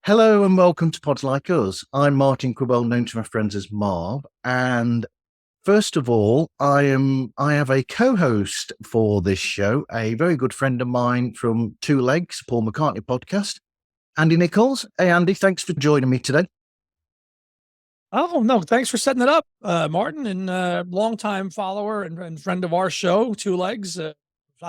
Hello and welcome to Pods Like Us. I'm Martin Quibell, known to my friends as Marv. And first of all, I have a co-host for this show, a very good friend of mine from Two Legs, Paul McCartney podcast, Andy Nicholes. Hey, Andy, thanks for joining me today. Oh, no, thanks for setting it up, Martin, and longtime follower and friend of our show, Two Legs,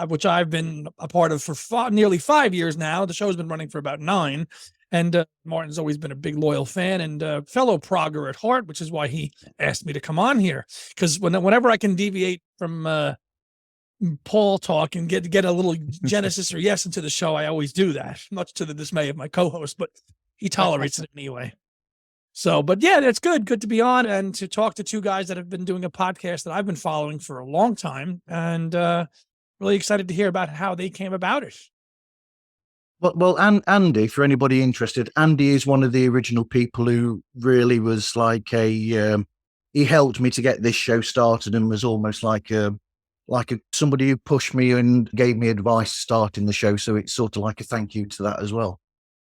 which I've been a part of for nearly 5 years now. The show's been running for about 9. And Martin's always been a big loyal fan and fellow progger at heart, which is why he asked me to come on here. Because whenever I can deviate from Paul talk and get a little Genesis or yes into the show, I always do that, much to the dismay of my co-host, but he tolerates it anyway. So, but yeah, it's good to be on and to talk to two guys that have been doing a podcast that I've been following for a long time, and really excited to hear about how they came about it. Well, Andy, for anybody interested, Andy is one of the original people who really was like he helped me to get this show started and was almost like somebody who pushed me and gave me advice starting the show. So it's sort of like a thank you to that as well.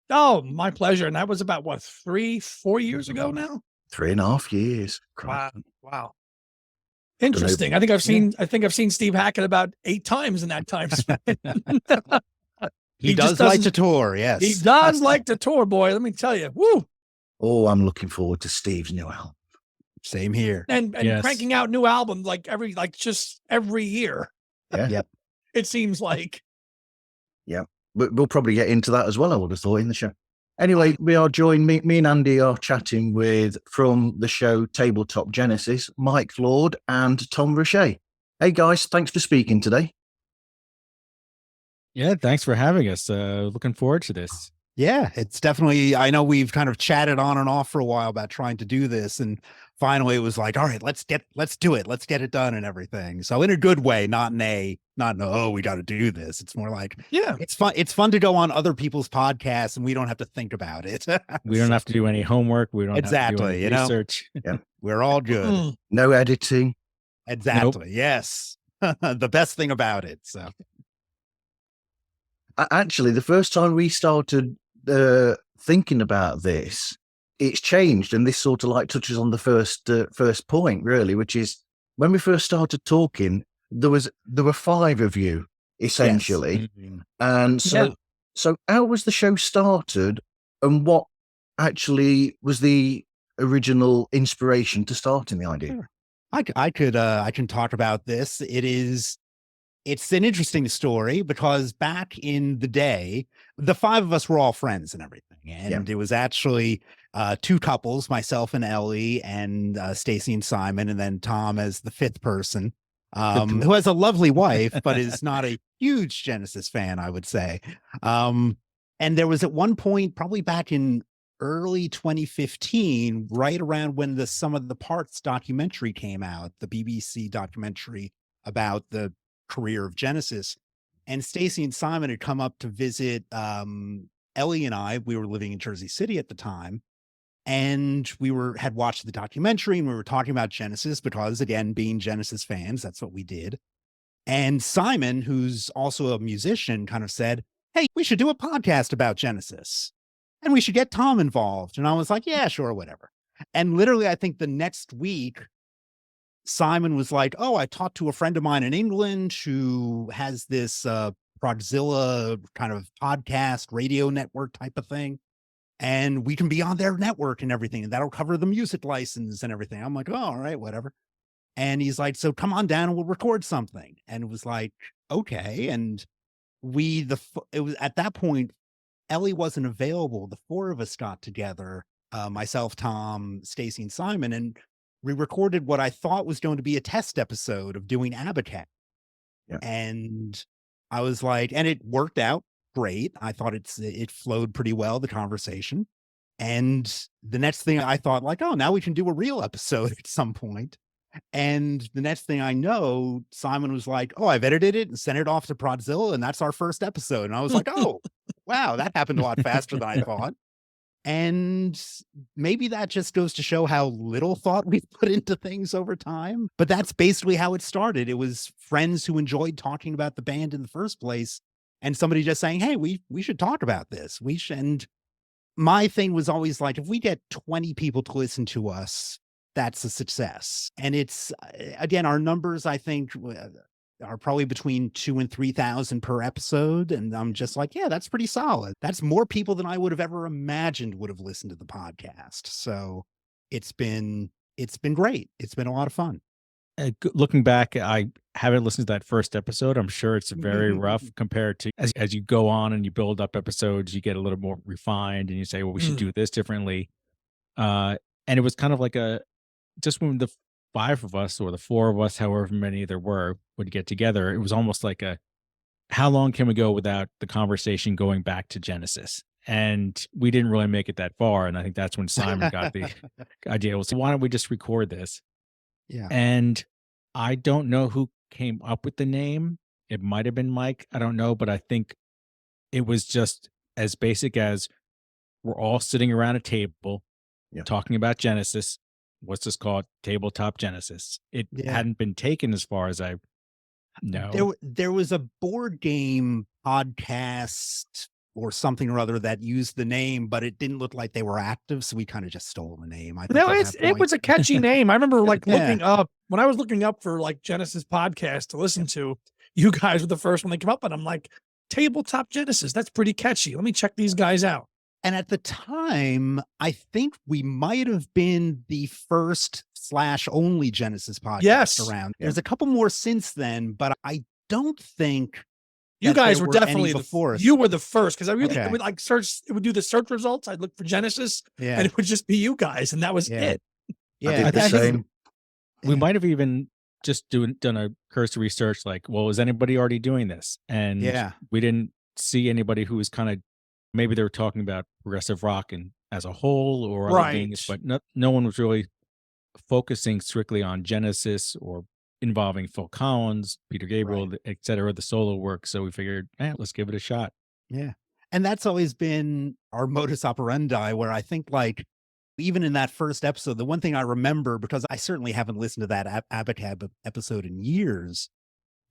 Oh, my pleasure. And that was about 3-4 years ago now? 3.5 years. Wow. Interesting. I think I've seen Steve Hackett about 8 times in that time span. He does like to tour, yes. He does like to tour, boy. Let me tell you. Woo! Oh, I'm looking forward to Steve's new album. Same here. And yes, cranking out new albums just every year. Yeah. Yep. It seems like. Yeah. But we'll probably get into that as well, I would have thought, in the show. Anyway, we are joined, me and Andy are chatting with, from the show Tabletop Genesis, Mike Lord and Tom Roche. Hey, guys, thanks for speaking today. Yeah, thanks for having us. Looking forward to this. Yeah, it's definitely, I know we've kind of chatted on and off for a while about trying to do this, and finally it was like, all right, let's do it. Let's get it done and everything. So in a good way, not in oh, we got to do this. It's more like, yeah, it's fun. It's fun to go on other people's podcasts and we don't have to think about it. We don't have to do any homework. We don't exactly, have to do any research. Yeah. We're all good. No editing. Exactly. Nope. Yes. The best thing about it. So actually, the first time we started thinking about this, it's changed, and this sort of like touches on the first point, really, which is when we first started talking, there were 5 of you essentially, yes. And so how was the show started, and what actually was the original inspiration to starting the idea? Sure. I can talk about this. It's an interesting story because back in the day, the 5 of us were all friends and everything. And It was actually 2 couples, myself and Ellie, and Stacy and Simon, and then Tom as the 5th person, who has a lovely wife, but is not a huge Genesis fan, I would say. And there was at one point, probably back in early 2015, right around when the Sum of the Parts documentary came out, the BBC documentary about the career of Genesis, and Stacy and Simon had come up to visit Ellie and I. We were living in Jersey City at the time, and we had watched the documentary, and we were talking about Genesis because, again, being Genesis fans, that's what we did. And Simon, who's also a musician, kind of said, hey, we should do a podcast about Genesis and we should get Tom involved. And I was like, yeah, sure, whatever. And literally, I think the next week, Simon was like, oh, I talked to a friend of mine in England who has this Progzilla kind of podcast radio network type of thing, and we can be on their network and everything, and that'll cover the music license and everything. I'm like, oh, all right, whatever. And he's like, so come on down and we'll record something. And it was like, okay. And it was at that point, Ellie wasn't available. The 4 of us got together, myself, Tom, Stacy, and Simon, and we recorded what I thought was going to be a test episode of doing Abacat. Yeah. And I was like, and it worked out great. I thought it flowed pretty well, the conversation. And the next thing I thought, like, oh, now we can do a real episode at some point. And the next thing I know, Simon was like, oh, I've edited it and sent it off to Pradzilla, and that's our first episode. And I was like, oh, wow, that happened a lot faster than I thought. And maybe that just goes to show how little thought we've put into things over time. But that's basically how it started. It was friends who enjoyed talking about the band in the first place, and somebody just saying, hey, we should talk about this. We should. And my thing was always like, if we get 20 people to listen to us, that's a success. And it's, again, our numbers, I think, are probably between 2,000 and 3,000 per episode. And I'm just like, yeah, that's pretty solid. That's more people than I would have ever imagined would have listened to the podcast. So it's been great. It's been a lot of fun. Looking back, I haven't listened to that first episode. I'm sure it's very rough compared to as you go on and you build up episodes, you get a little more refined and you say, well, we should do this differently. And it was kind of like just when the 5 of us or the 4 of us, however many there were, would get together, it was almost like how long can we go without the conversation going back to Genesis? And we didn't really make it that far. And I think that's when Simon got the idea. Was, why don't we just record this? Yeah. And I don't know who came up with the name. It might have been Mike. I don't know. But I think it was just as basic as we're all sitting around a table talking about Genesis. What's this called? Tabletop Genesis. It hadn't been taken as far as I know. There was a board game podcast or something or other that used the name, but it didn't look like they were active, so we kind of just stole the name. I think No, it was a catchy name. I remember looking up when I was looking up for like Genesis podcast to listen to. You guys were the first one that came up, and I'm like, Tabletop Genesis. That's pretty catchy. Let me check these guys out. And at the time, I think we might have been the first / only Genesis podcast around. There's a couple more since then, but I don't think you guys were definitely before us. You were the first, because I really it would like search. It would do the search results. I'd look for Genesis, and it would just be you guys, and that was it. Yeah, I did the same. We might have even just done a cursory search, like, well, is anybody already doing this? And we didn't see anybody who was kind of, maybe they were talking about progressive rock and as a whole or other things, but no one was really focusing strictly on Genesis or involving Phil Collins, Peter Gabriel, et cetera, the solo work. So we figured, let's give it a shot. Yeah. And that's always been our modus operandi, where I think, like, even in that first episode, the one thing I remember, because I certainly haven't listened to that Abacab episode in years,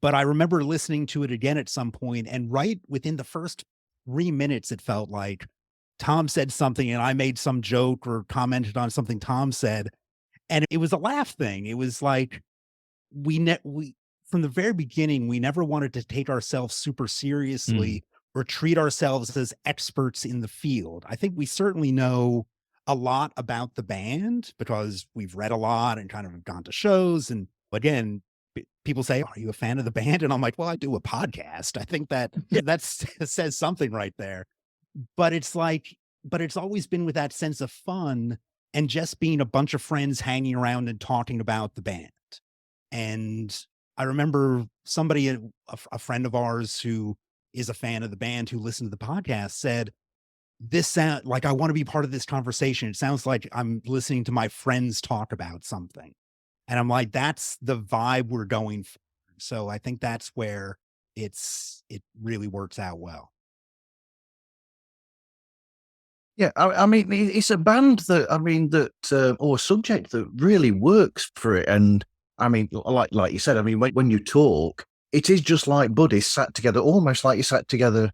but I remember listening to it again at some point, and right within the first 3 minutes, it felt like Tom said something and I made some joke or commented on something Tom said. And it was a laugh thing. It was like, we from the very beginning, we never wanted to take ourselves super seriously or treat ourselves as experts in the field. I think we certainly know a lot about the band because we've read a lot and kind of have gone to shows. And again, people say, are you a fan of the band? And I'm like, well, I do a podcast. I think that says something right there. But it's like, it's always been with that sense of fun and just being a bunch of friends hanging around and talking about the band. And I remember somebody, a friend of ours who is a fan of the band who listened to the podcast, said, this sound like I want to be part of this conversation. It sounds like I'm listening to my friends talk about something. And I'm like, that's the vibe we're going for. So I think that's where it really works out well. Yeah, I mean, it's a band that, or a subject that really works for it. And I mean, like you said, I mean, when you talk, it is just like buddies sat together, almost like you sat together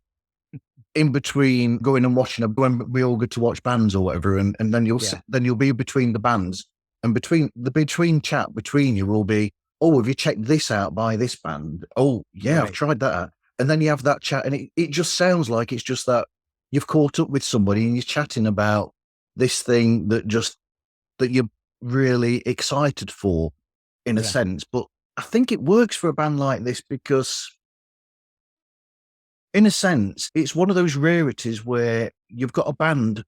in between going and watching when we all go to watch bands or whatever, and then you'll be between the bands, and between chat between you will be, oh, have you checked this out by this band? Oh yeah, I've tried that. And then you have that chat, and it just sounds like it's just that you've caught up with somebody and you're chatting about this thing that you're really excited for, in a sense. But I think it works for a band like this because, in a sense, it's one of those rarities where you've got a band,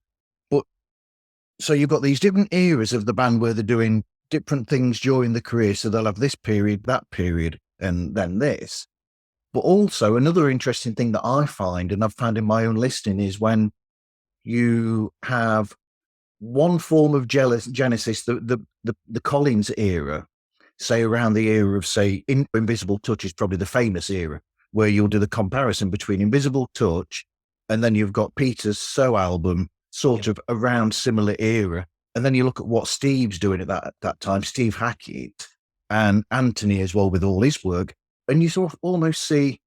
so you've got these different eras of the band where they're doing different things during the career. So they'll have this period, that period, and then this. But also another interesting thing that I find, and I've found in my own listening, is when you have one form of Genesis, the Collins era, say around the era of, say, Invisible Touch is probably the famous era, where you'll do the comparison between Invisible Touch and then you've got Peter's So album, sort of around similar era. And then you look at what Steve's doing at that time, Steve Hackett, and Anthony as well with all his work. And you sort of almost see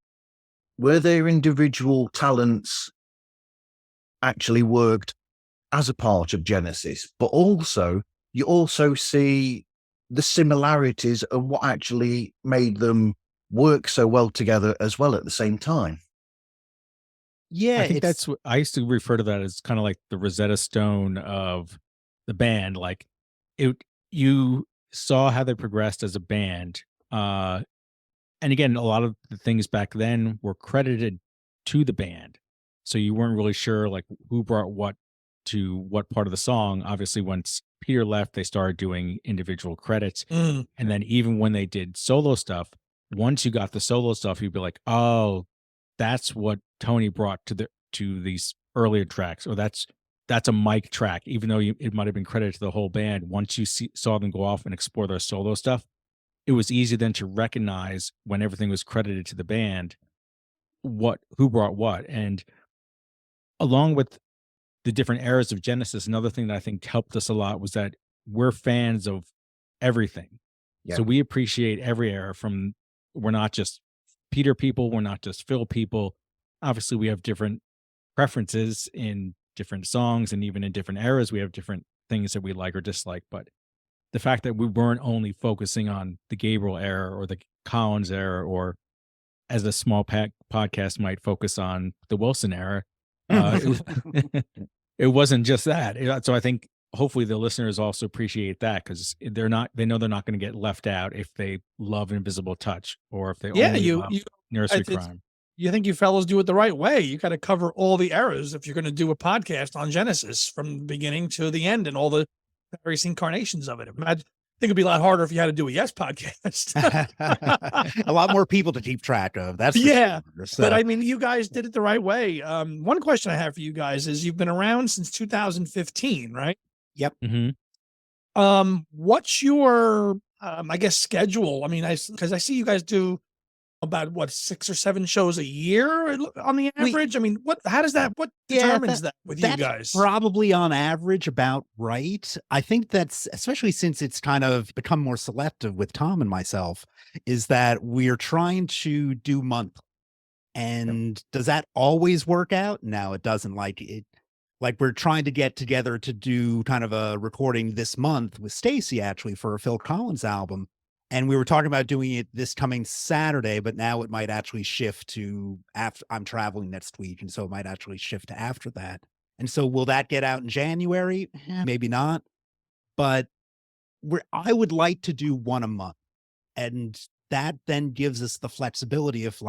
where their individual talents actually worked as a part of Genesis, but also you also see the similarities of what actually made them work so well together as well at the same time. Yeah, I think that's what I used to refer to that as kind of like the Rosetta Stone of the band. Like you saw how they progressed as a band. And again, a lot of the things back then were credited to the band. So you weren't really sure like who brought what to what part of the song. Obviously, once Peter left, they started doing individual credits. Mm. And then even when they did solo stuff, once you got the solo stuff, you'd be like, oh, that's what Tony brought to these earlier tracks, or that's a Mike track, even though it might have been credited to the whole band. Once you saw them go off and explore their solo stuff, it was easy then to recognize when everything was credited to the band, who brought what. And along with the different eras of Genesis, another thing that I think helped us a lot was that we're fans of everything. Yeah. So we appreciate every era. We're not just Peter people, we're not just Phil people. Obviously, we have different preferences in different songs, and even in different eras, we have different things that we like or dislike. But the fact that we weren't only focusing on the Gabriel era or the Collins era, or as a small podcast might focus on the Wilson era, it wasn't just that. So I think hopefully the listeners also appreciate that, because they know they're not going to get left out if they love Invisible Touch or if they only love Nursery Crime. You think you fellows do it the right way. You got to cover all the eras if you're going to do a podcast on Genesis from the beginning to the end and all the various incarnations of it. I think it'd be a lot harder if you had to do a Yes podcast. A lot more people to keep track of. That's sure. So. But I mean, you guys did it the right way. One question I have for you guys is, you've been around since 2015, right? Yep. Mm-hmm. What's your, I guess, schedule? I mean, because I see you guys do about 6 or 7 shows a year on the average. What determines that with you guys? Probably on average about right. I think that's, especially since it's kind of become more selective with Tom and myself, is that we're trying to do monthly. And does that always work out? No, it doesn't. Like we're trying to get together to do kind of a recording this month with Stacy, actually, for a Phil Collins album. And we were talking about doing it this coming Saturday, but now it might actually shift to after. I'm traveling next week, and so it might actually shift to after that. And so will that get out in January? Maybe not. But I would like to do one a month. And that then gives us the flexibility of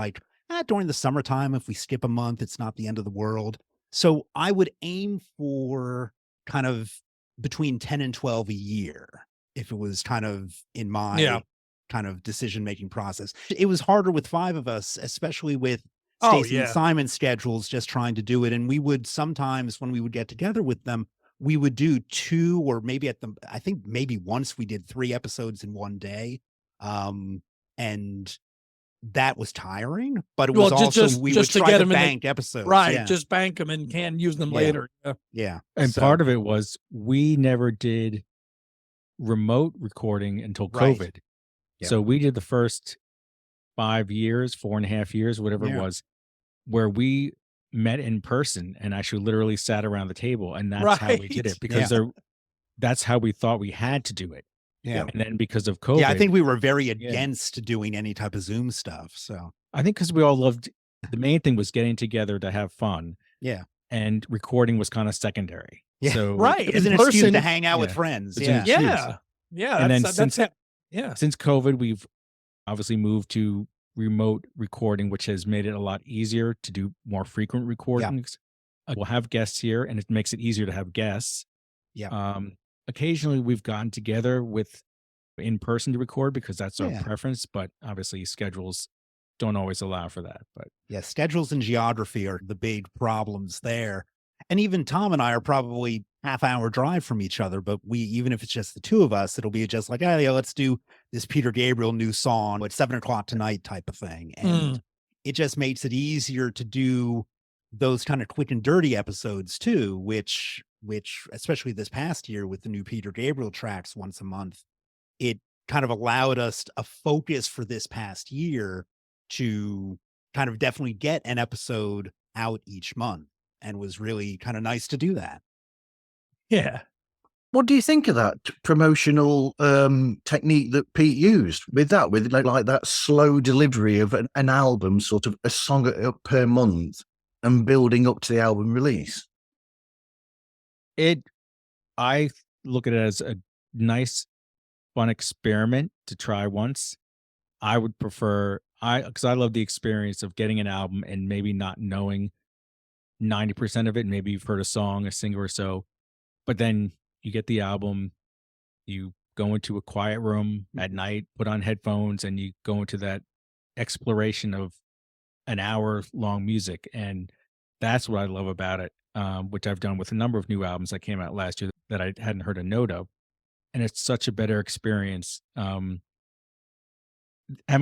during the summertime, if we skip a month, it's not the end of the world. So I would aim for kind of between 10 and 12 a year, if it was kind of in my kind of decision-making process. It was harder with 5 of us, especially with Stacey and Simon's schedules, just trying to do it. And we would sometimes, when we would get together with them, we would do 2, or maybe I think maybe once we did 3 episodes in one day. And that was tiring, but it was also, we would try to bank episodes. Right. Yeah. Just bank them and can use them later. Yeah. And part of it was we never did remote recording until COVID. Right. Yep. So we did the first 5 years, 4.5 years, whatever it was, where we met in person and actually literally sat around the table. And that's how we did it, because that's how we thought we had to do it. Yeah. And then because of COVID. Yeah, I think we were very against doing any type of Zoom stuff. So I think because we all loved, the main thing was getting together to have fun. Yeah. And recording was kind of secondary. Yeah. So it was an excuse to hang out with friends. Yeah. And then since COVID, we've obviously moved to remote recording, which has made it a lot easier to do more frequent recordings. We'll have guests here, and it makes it easier to have guests. Yeah. Occasionally we've gotten together with in person to record because that's our preference, but obviously schedules don't always allow for that. But schedules and geography are the big problems there. And even Tom and I are probably half-hour drive from each other, but even if it's just the two of us, it'll be just like, oh yeah, let's do this Peter Gabriel new song at 7 o'clock tonight type of thing. And it just makes it easier to do those kind of quick and dirty episodes too, which especially this past year with the new Peter Gabriel tracks once a month, it kind of allowed us a focus for this past year to kind of definitely get an episode out each month, and was really kind of nice to do that. Yeah. What do you think of that promotional technique that Pete used with like that slow delivery of an album, sort of a song per month, and building up to the album release? I look at it as a nice, fun experiment to try once. I would prefer, because I love the experience of getting an album and maybe not knowing 90% of it. Maybe you've heard a song, a singer or so, but then you get the album, you go into a quiet room at night, put on headphones, and you go into that exploration of an hour-long music. And that's what I love about it, which I've done with a number of new albums that came out last year that I hadn't heard a note of. And it's such a better experience. Having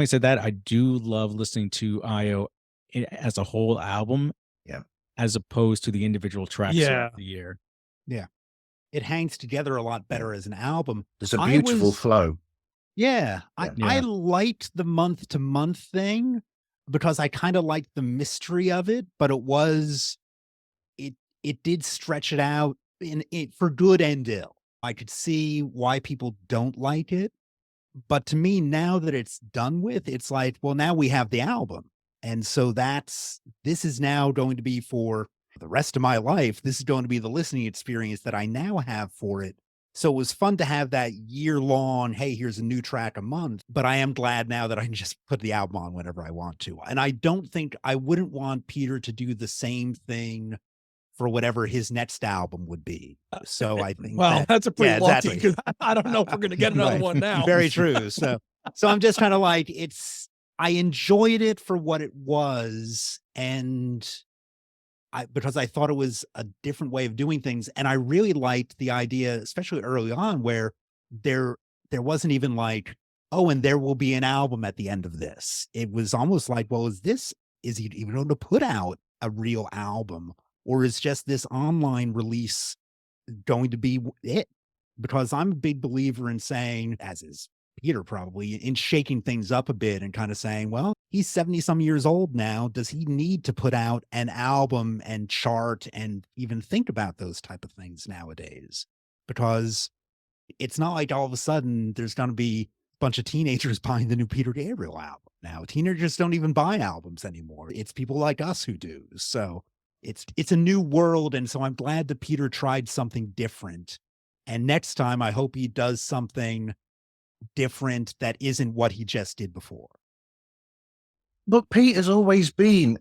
said that, I do love listening to IO as a whole album, as opposed to the individual tracks throughout the year. Yeah. It hangs together a lot better as an album. There's a beautiful flow. Yeah. I liked the month to month thing because I kind of liked the mystery of it, but it did stretch it out for good and ill. I could see why people don't like it. But to me, now that it's done with, it's like, well, now we have the album. And so this is now going to be for the rest of my life. This is going to be the listening experience that I now have for it. So it was fun to have that year-long, hey, here's a new track a month. But I am glad now that I can just put the album on whenever I want to. And I wouldn't want Peter to do the same thing for whatever his next album would be. So I think that's a pretty long team, because I don't know if we're going to get another one now. Very true. So I'm just kind of like, I enjoyed it for what it was, and because I thought it was a different way of doing things. And I really liked the idea, especially early on, where there wasn't even like, oh, and there will be an album at the end of this. It was almost like, well, is he even going to put out a real album? Or is just this online release going to be it? Because I'm a big believer in saying, as is Peter probably, in shaking things up a bit and kind of saying, well, he's 70 some years old now. Does he need to put out an album and chart and even think about those type of things nowadays? Because it's not like all of a sudden there's going to be a bunch of teenagers buying the new Peter Gabriel album. Now, teenagers don't even buy albums anymore. It's people like us who do. So it's a new world. And so I'm glad that Peter tried something different. And next time, I hope he does something different that isn't what he just did before. But Pete has always been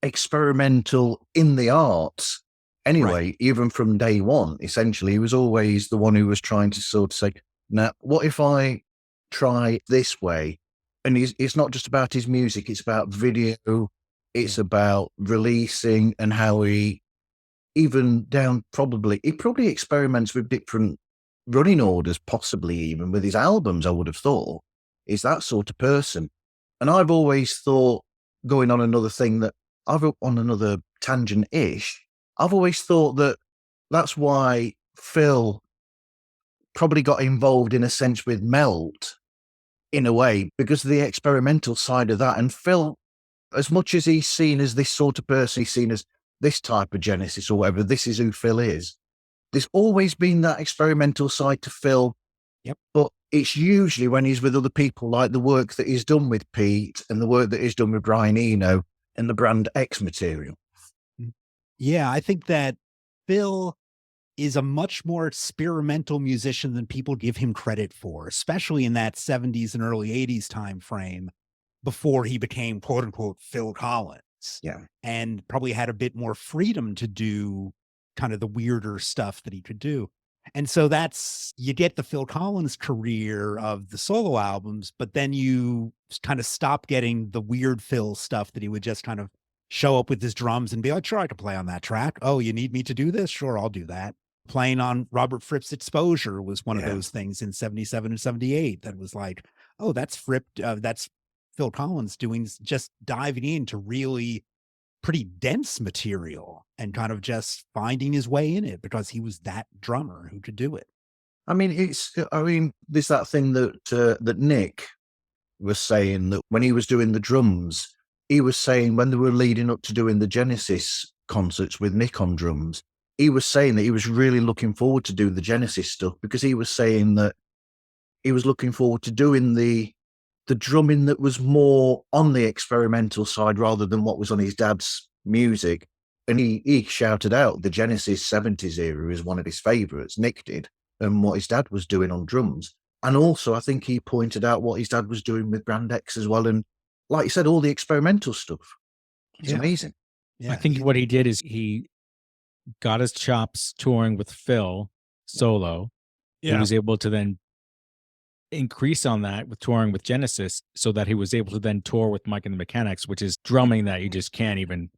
experimental in the arts anyway, even from day one. Essentially, he was always the one who was trying to sort of say, now, what if I try this way? And it's not just about his music, it's about video. It's about releasing and how he probably experiments with different running orders, possibly even with his albums, I would have thought. Is that sort of person. And I've always thought, going on another tangent-ish, I've always thought that that's why Phil probably got involved in a sense with Melt, in a way, because of the experimental side of that. And Phil, as much as he's seen as this sort of person, he's seen as this type of Genesis or whatever, this is who Phil is. There's always been that experimental side to Phil. Yep. But it's usually when he's with other people, like the work that he's done with Pete and the work that he's done with Brian Eno and the Brand X material. Yeah, I think that Phil is a much more experimental musician than people give him credit for, especially in that 70s and early 80s time frame, before he became quote unquote Phil Collins. Yeah. And probably had a bit more freedom to do kind of the weirder stuff that he could do. And so you get the Phil Collins career of the solo albums, but then you kind of stop getting the weird Phil stuff that he would just kind of show up with his drums and be like, sure, I can play on that track. Oh, you need me to do this? Sure, I'll do that. playing on Robert Fripp's Exposure was one of Yeah. those things in 77 and 78 that was like, oh, that's Fripp, that's Phil Collins just diving into really pretty dense material and kind of just finding his way in it because he was that drummer who could do it. I mean, there's that thing that Nick was saying, that when he was doing the drums, he was saying when they were leading up to doing the Genesis concerts with Nick on drums, he was saying that he was really looking forward to doing the Genesis stuff, because he was saying that he was looking forward to doing the drumming that was more on the experimental side rather than what was on his dad's music. And he shouted out the Genesis 70s era is one of his favourites, Nick did, and what his dad was doing on drums. And also, I think he pointed out what his dad was doing with Brand X as well. And like you said, all the experimental stuff. It's amazing. Yeah. I think what he did is he got his chops touring with Phil solo. Yeah. He was able to then increase on that with touring with Genesis, so that he was able to then tour with Mike and the Mechanics, which is drumming that you just can't even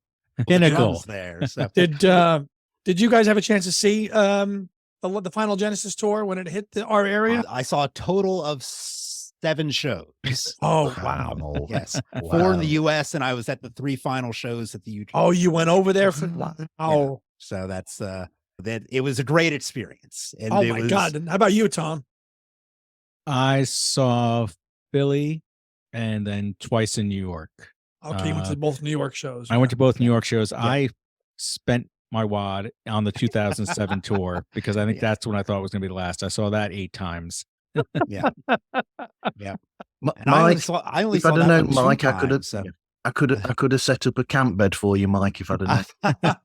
pinnacle. There. So. Did you guys have a chance to see the final Genesis tour when it hit our area? I saw a total of 7 shows. Oh, wow. Yes. Wow. 4 in the US, and I was at the 3 final shows at the UK. Oh, you went over there for Yeah. So that's that it was a great experience. And oh my God. And how about you, Tom? I saw Philly and then twice in New York. Okay, you went to both New York shows. I went to both New York shows. I spent my wad on the 2007 tour because I think that's when I thought was going to be the last. I saw that 8 times. Yeah. Yeah. And I only saw if that I'd have one known, Mike, 2 I could have. times, so. I could have set up a camp bed for you, Mike, if I'd have known.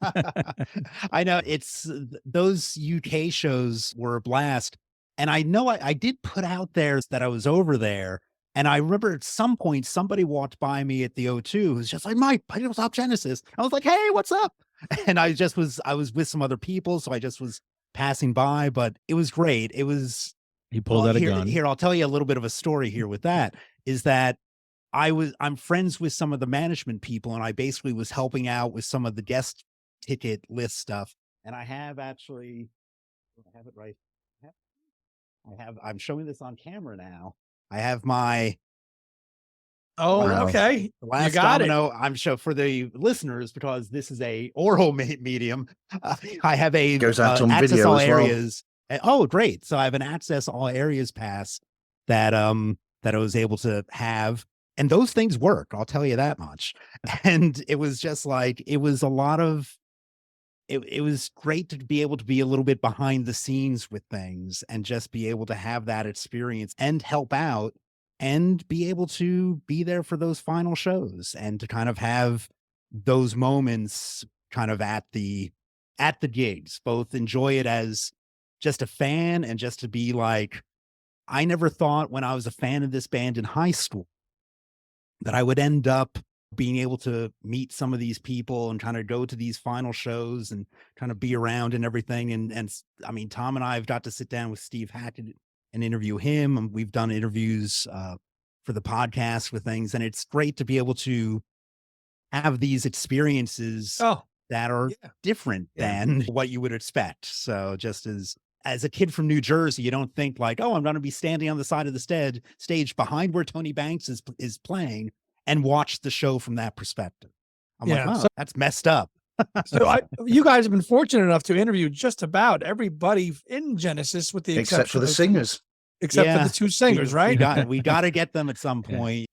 I know it's those UK shows were a blast. And I know I did put out there that I was over there. And I remember at some point somebody walked by me at the O2 who's just like, Mike, I just saw Genesis. I was like, hey, what's up? And I was with some other people, so I just was passing by, but it was great. It was He pulled out a gun. Here, I'll tell you a little bit of a story here with that, is that I'm friends with some of the management people, and I basically was helping out with some of the guest ticket list stuff. And I have actually, I have it right. I'm showing this on camera now. I have my. Oh, Wow. okay. The last You got domino I'm show for the listeners, because this is a oral medium. I have a Goes out on access video all as well. areas. Oh, great. So I have an access all areas pass that I was able to have. And those things work. I'll tell you that much. And it was just like, it was a lot of, it was great to be able to be a little bit behind the scenes with things and just be able to have that experience and help out and be able to be there for those final shows and to kind of have those moments kind of at the gigs, both enjoy it as just a fan and just to be like, I never thought when I was a fan of this band in high school that I would end up being able to meet some of these people and kind of go to these final shows and kind of be around and everything. And I mean, Tom and I have got to sit down with Steve Hackett and interview him. And we've done interviews for the podcast with things. And it's great to be able to have these experiences that are different than what you would expect. So just as a kid from New Jersey, you don't think like, oh, I'm going to be standing on the side of the stage behind where Tony Banks is playing and watch the show from that perspective. I'm like, oh, that's messed up. So you guys have been fortunate enough to interview just about everybody in Genesis, with the Except for the singers. Except for the 2 singers, right? We got to get them at some point.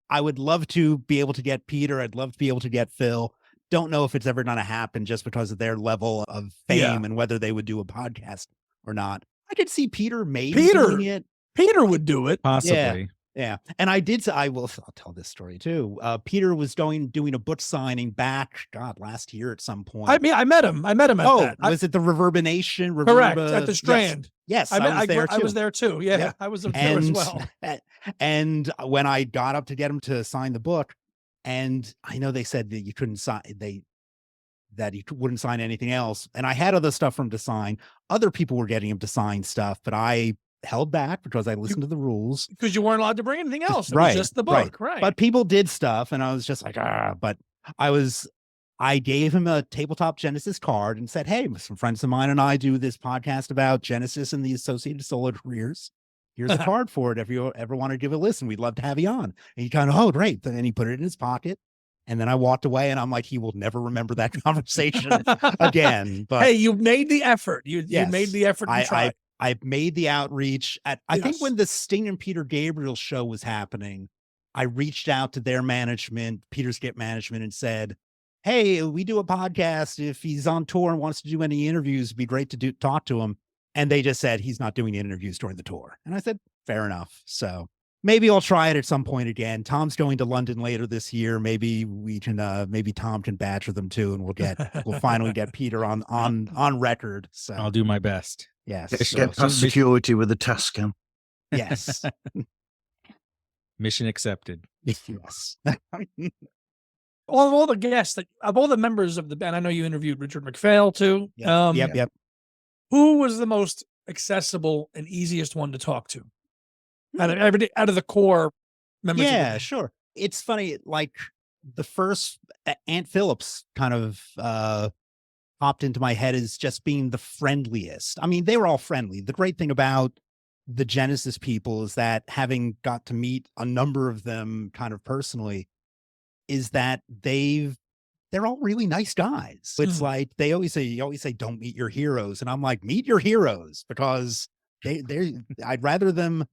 I would love to be able to get Peter. I'd love to be able to get Phil. Don't know if it's ever going to happen just because of their level of fame and whether they would do a podcast or not. I could see Peter maybe doing it. Peter would do it. Possibly. Yeah. And I'll tell this story too. Peter was doing a book signing back, last year at some point. I mean, I met him at that. Was it the Reverberation? Correct. At the Strand. Yes. I was there too. Yeah. I was there as well. And when I got up to get him to sign the book, and I know they said that you couldn't sign, that he wouldn't sign anything else. And I had other stuff for him to sign. Other people were getting him to sign stuff, but I held back because I listened to the rules. Because you weren't allowed to bring anything else. It Right, was just the book. Right. But people did stuff, and I was just like, but I was I gave him a Tabletop Genesis card and said, hey, some friends of mine and I do this podcast about Genesis and the associated solo careers. Here's a card for it. If you ever want to give it a listen, we'd love to have you on. And he kind of, oh, great. And he put it in his pocket. And then I walked away and I'm like, he will never remember that conversation again. But hey, you made the effort. You made the effort to try. I made the outreach. I think when the Sting and Peter Gabriel show was happening, I reached out to their management, Peter's Get management, and said, hey, we do a podcast. If he's on tour and wants to do any interviews, it'd be great to talk to him. And they just said, he's not doing the interviews during the tour. And I said, fair enough. So maybe I'll try it at some point again. Tom's going to London later this year. Maybe we can, maybe Tom can badger them too. And we'll finally get Peter on record. So I'll do my best. Yes. Get past security with the Tascam. Yes. Mission accepted. Yes. All the guests, of all the members of the band, I know you interviewed Richard McPhail too. Yep. Who was the most accessible and easiest one to talk to out of the core members? Yeah, sure. It's funny, like the first Aunt Phillips kind of popped into my head as just being the friendliest. I mean, they were all friendly. The great thing about the Genesis people is that, having got to meet a number of them kind of personally, is that they're all really nice guys. It's like you always say, don't meet your heroes. And I'm like, meet your heroes, because I'd rather them,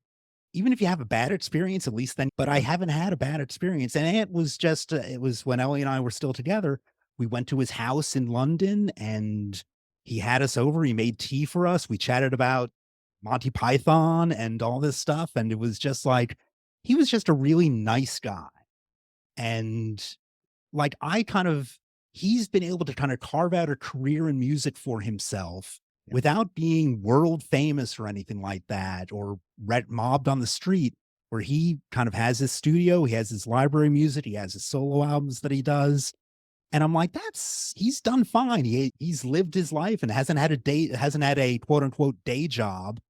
even if you have a bad experience, at least then, but I haven't had a bad experience. And it was just, it was when Ellie and I were still together, we went to his house in London and he had us over. He made tea for us. We chatted about Monty Python and all this stuff. And it was just like, he was just a really nice guy. And like, he's been able to kind of carve out a career in music for himself without being world famous or anything like that, or mobbed on the street, where he kind of has his studio, he has his library music, he has his solo albums that he does. And I'm like, he's done fine. He's lived his life and hasn't had a quote unquote day job.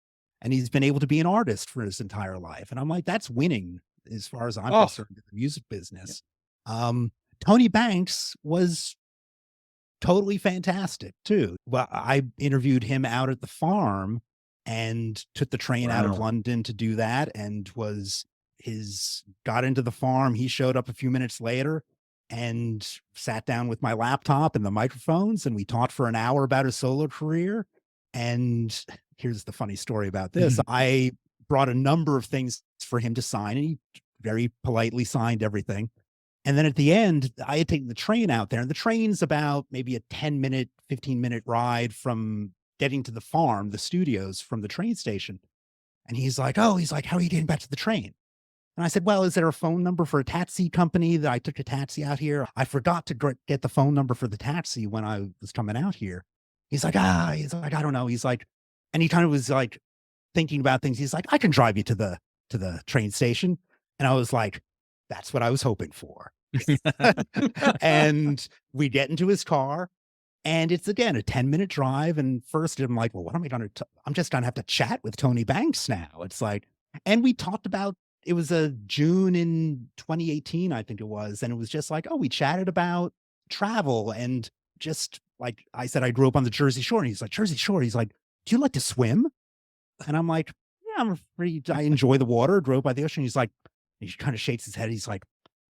And he's been able to be an artist for his entire life. And I'm like, that's winning as far as I'm concerned in the music business. Tony Banks was totally fantastic too. Well, I interviewed him out at the farm and took the train out of London to do that, and got into the farm. He showed up a few minutes later and sat down with my laptop and the microphones, and we talked for an hour about his solo career. And here's the funny story about this. I brought a number of things for him to sign, and he very politely signed everything. And then at the end, I had taken the train out there, and the train's about maybe a 10-minute, 15-minute ride from getting to the farm, the studios, from the train station. And he's like, how are you getting back to the train? And I said, well, is there a phone number for a taxi company that I took a taxi out here? I forgot to get the phone number for the taxi when I was coming out here. He's like, I don't know. He's like, and he kind of was like thinking about things. He's like, I can drive you to the train station. And I was like, that's what I was hoping for. And we get into his car, and it's again a 10-minute drive. And first I'm like, well, what am I going to, I'm just going to have to chat with Tony Banks now. It's like, and we talked about, it was a June in 2018, I think it was. And it was just like, we chatted about travel, and just like I said, I grew up on the Jersey Shore, and he's like, Jersey Shore. He's like, do you like to swim? And I'm like, yeah, I enjoy the water, grew up by the ocean. He's like, he kind of shakes his head. He's like,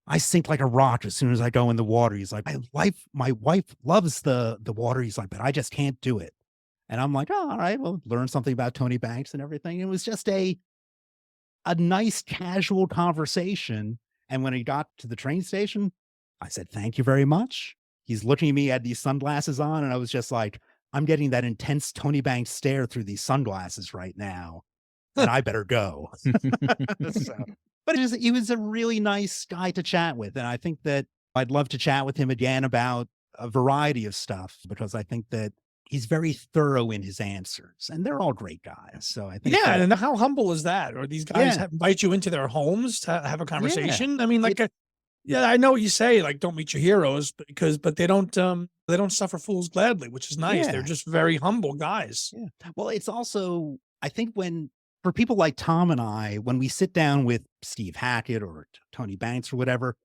I sink like a rock as soon as I go in the water. He's like, my wife loves the water. He's like, but I just can't do it. And I'm like, all right, well, learn something about Tony Banks and everything. It was just a nice casual conversation. And when he got to the train station, I said, thank you very much. He's looking at me, had these sunglasses on. And I was just like, I'm getting that intense Tony Banks stare through these sunglasses right now, and I better go. But he was a really nice guy to chat with. And I think that I'd love to chat with him again about a variety of stuff, because I think that he's very thorough in his answers, and they're all great guys. So I think, and how humble is that? Or these guys invite you into their homes to have a conversation? I mean, like, I know what you say, like, don't meet your heroes, but they don't suffer fools gladly, which is nice. They're just very humble guys. Yeah. Well, it's also, I think, for people like Tom and I, when we sit down with Steve Hackett or Tony Banks or whatever,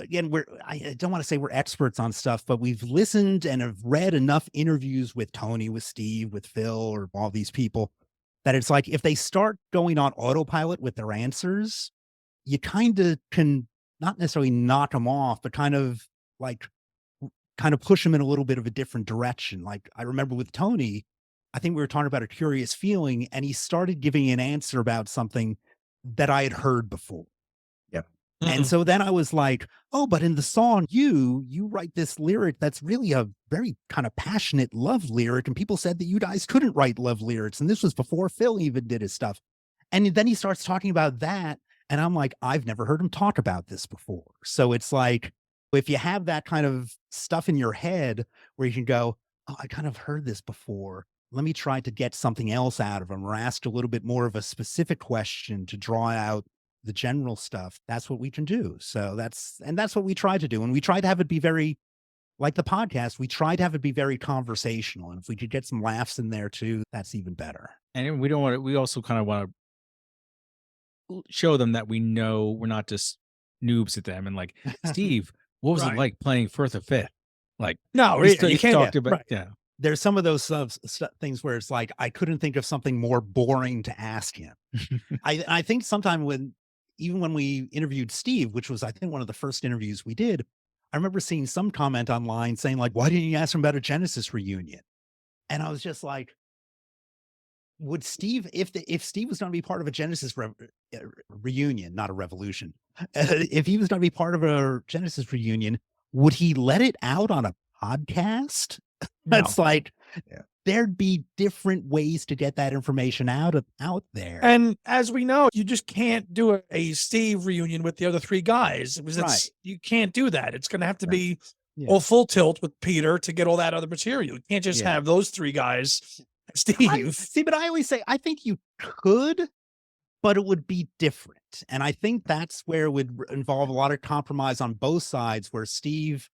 again, I don't want to say we're experts on stuff, but we've listened and have read enough interviews with Tony, with Steve, with Phil, or all these people that it's like, if they start going on autopilot with their answers, you kind of can not necessarily knock them off, but kind of push them in a little bit of a different direction. Like I remember with Tony, I think we were talking about a curious feeling, and he started giving an answer about something that I had heard before. Yep. And so then I was like, oh, but in the song, you write this lyric that's really a very kind of passionate love lyric. And people said that you guys couldn't write love lyrics. And this was before Phil even did his stuff. And then he starts talking about that. And I'm like, I've never heard him talk about this before. So it's like, if you have that kind of stuff in your head where you can go, oh, I kind of heard this before. Let me try to get something else out of him, or ask a little bit more of a specific question to draw out the general stuff. That's what we can do. So that's what we try to do. And we try to have it be very, like the podcast, we try to have it be very conversational. And if we could get some laughs in there too, that's even better. And we also kind of want to show them that we know we're not just noobs at them. And like, Steve, what was it like playing Firth of Fifth? Like, no, you can't talk about, There's some of those things where it's like, I couldn't think of something more boring to ask him. I think sometime even when we interviewed Steve, which was, I think, one of the first interviews we did, I remember seeing some comment online saying like, why didn't you ask him about a Genesis reunion? And I was just like, would Steve, if Steve was going to be part of a Genesis reunion, not a revolution, if he was going to be part of a Genesis reunion, would he let it out on a podcast? That's like, there'd be different ways to get that information out there. And as we know, you just can't do a Steve reunion with the other three guys. You can't do that. It's going to have to be all full tilt with Peter to get all that other material. You can't just have those three guys. Steve. But I always say, I think you could, but it would be different. And I think that's where it would involve a lot of compromise on both sides, where Steve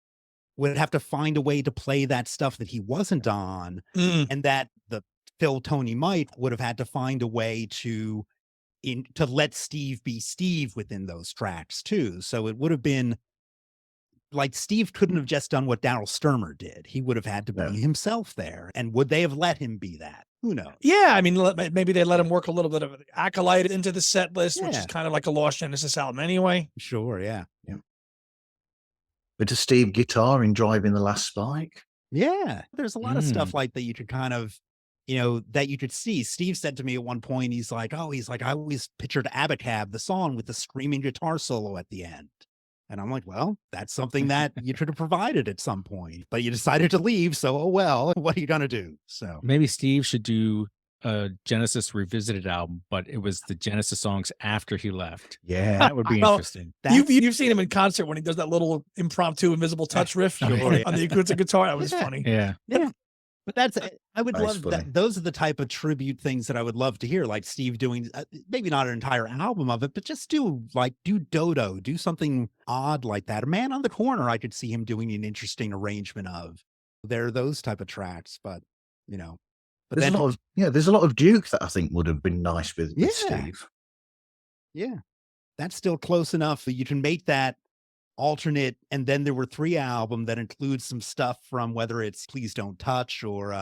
would have to find a way to play that stuff that he wasn't on, and that the Phil, Tony, Mike would have had to find a way to let Steve be Steve within those tracks too. So it would have been like, Steve couldn't have just done what Daryl Sturmer did. He would have had to be himself there. And would they have let him be that? Who knows? Yeah, I mean, maybe they let him work a little bit of an acolyte into the set list, which is kind of like a Lost Genesis album anyway. Sure, yeah. Bit of Steve guitar in Driving the Last Spike. Yeah, there's a lot of stuff like that you could kind of, that you could see. Steve said to me at one point, he's like, I always pictured Abacab, the song with the screaming guitar solo at the end. And I'm like, well, that's something that you should have provided at some point, but you decided to leave. So, oh, well, what are you going to do? So maybe Steve should do a Genesis revisited album, but it was the Genesis songs after he left. Yeah, that would be interesting. You've seen him in concert when he does that little impromptu invisible touch riff on the acoustic guitar. That was funny. Yeah. But I would love that. Those are the type of tribute things that I would love to hear, like Steve doing, maybe not an entire album of it, but just do Dodo, do something odd like that. A Man on the Corner, I could see him doing an interesting arrangement of. There are those type of tracks, but But there's a lot of Duke that I think would have been nice with Steve. Yeah, that's still close enough that you can make that alternate. And then there were 3 albums that include some stuff from, whether it's Please Don't Touch or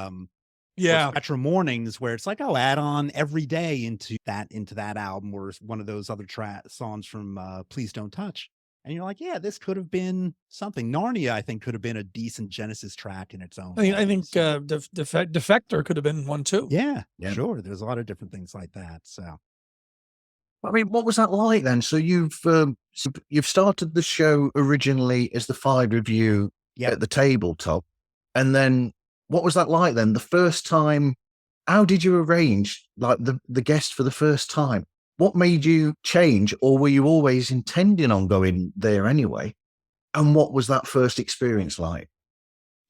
Retro Mornings, where it's like, add on Every Day into that album, or one of those other songs from Please Don't Touch. And you're like, this could have been something. Narnia, I think, could have been a decent Genesis track in its own. I think Defector could have been one too. Yeah, sure. There's a lot of different things like that. So, I mean, what was that like then? So you've started the show originally as the 5 review at the Tabletop, and then what was that like then? The first time, how did you arrange like the guest for the first time? What made you change, or were you always intending on going there anyway? And what was that first experience like?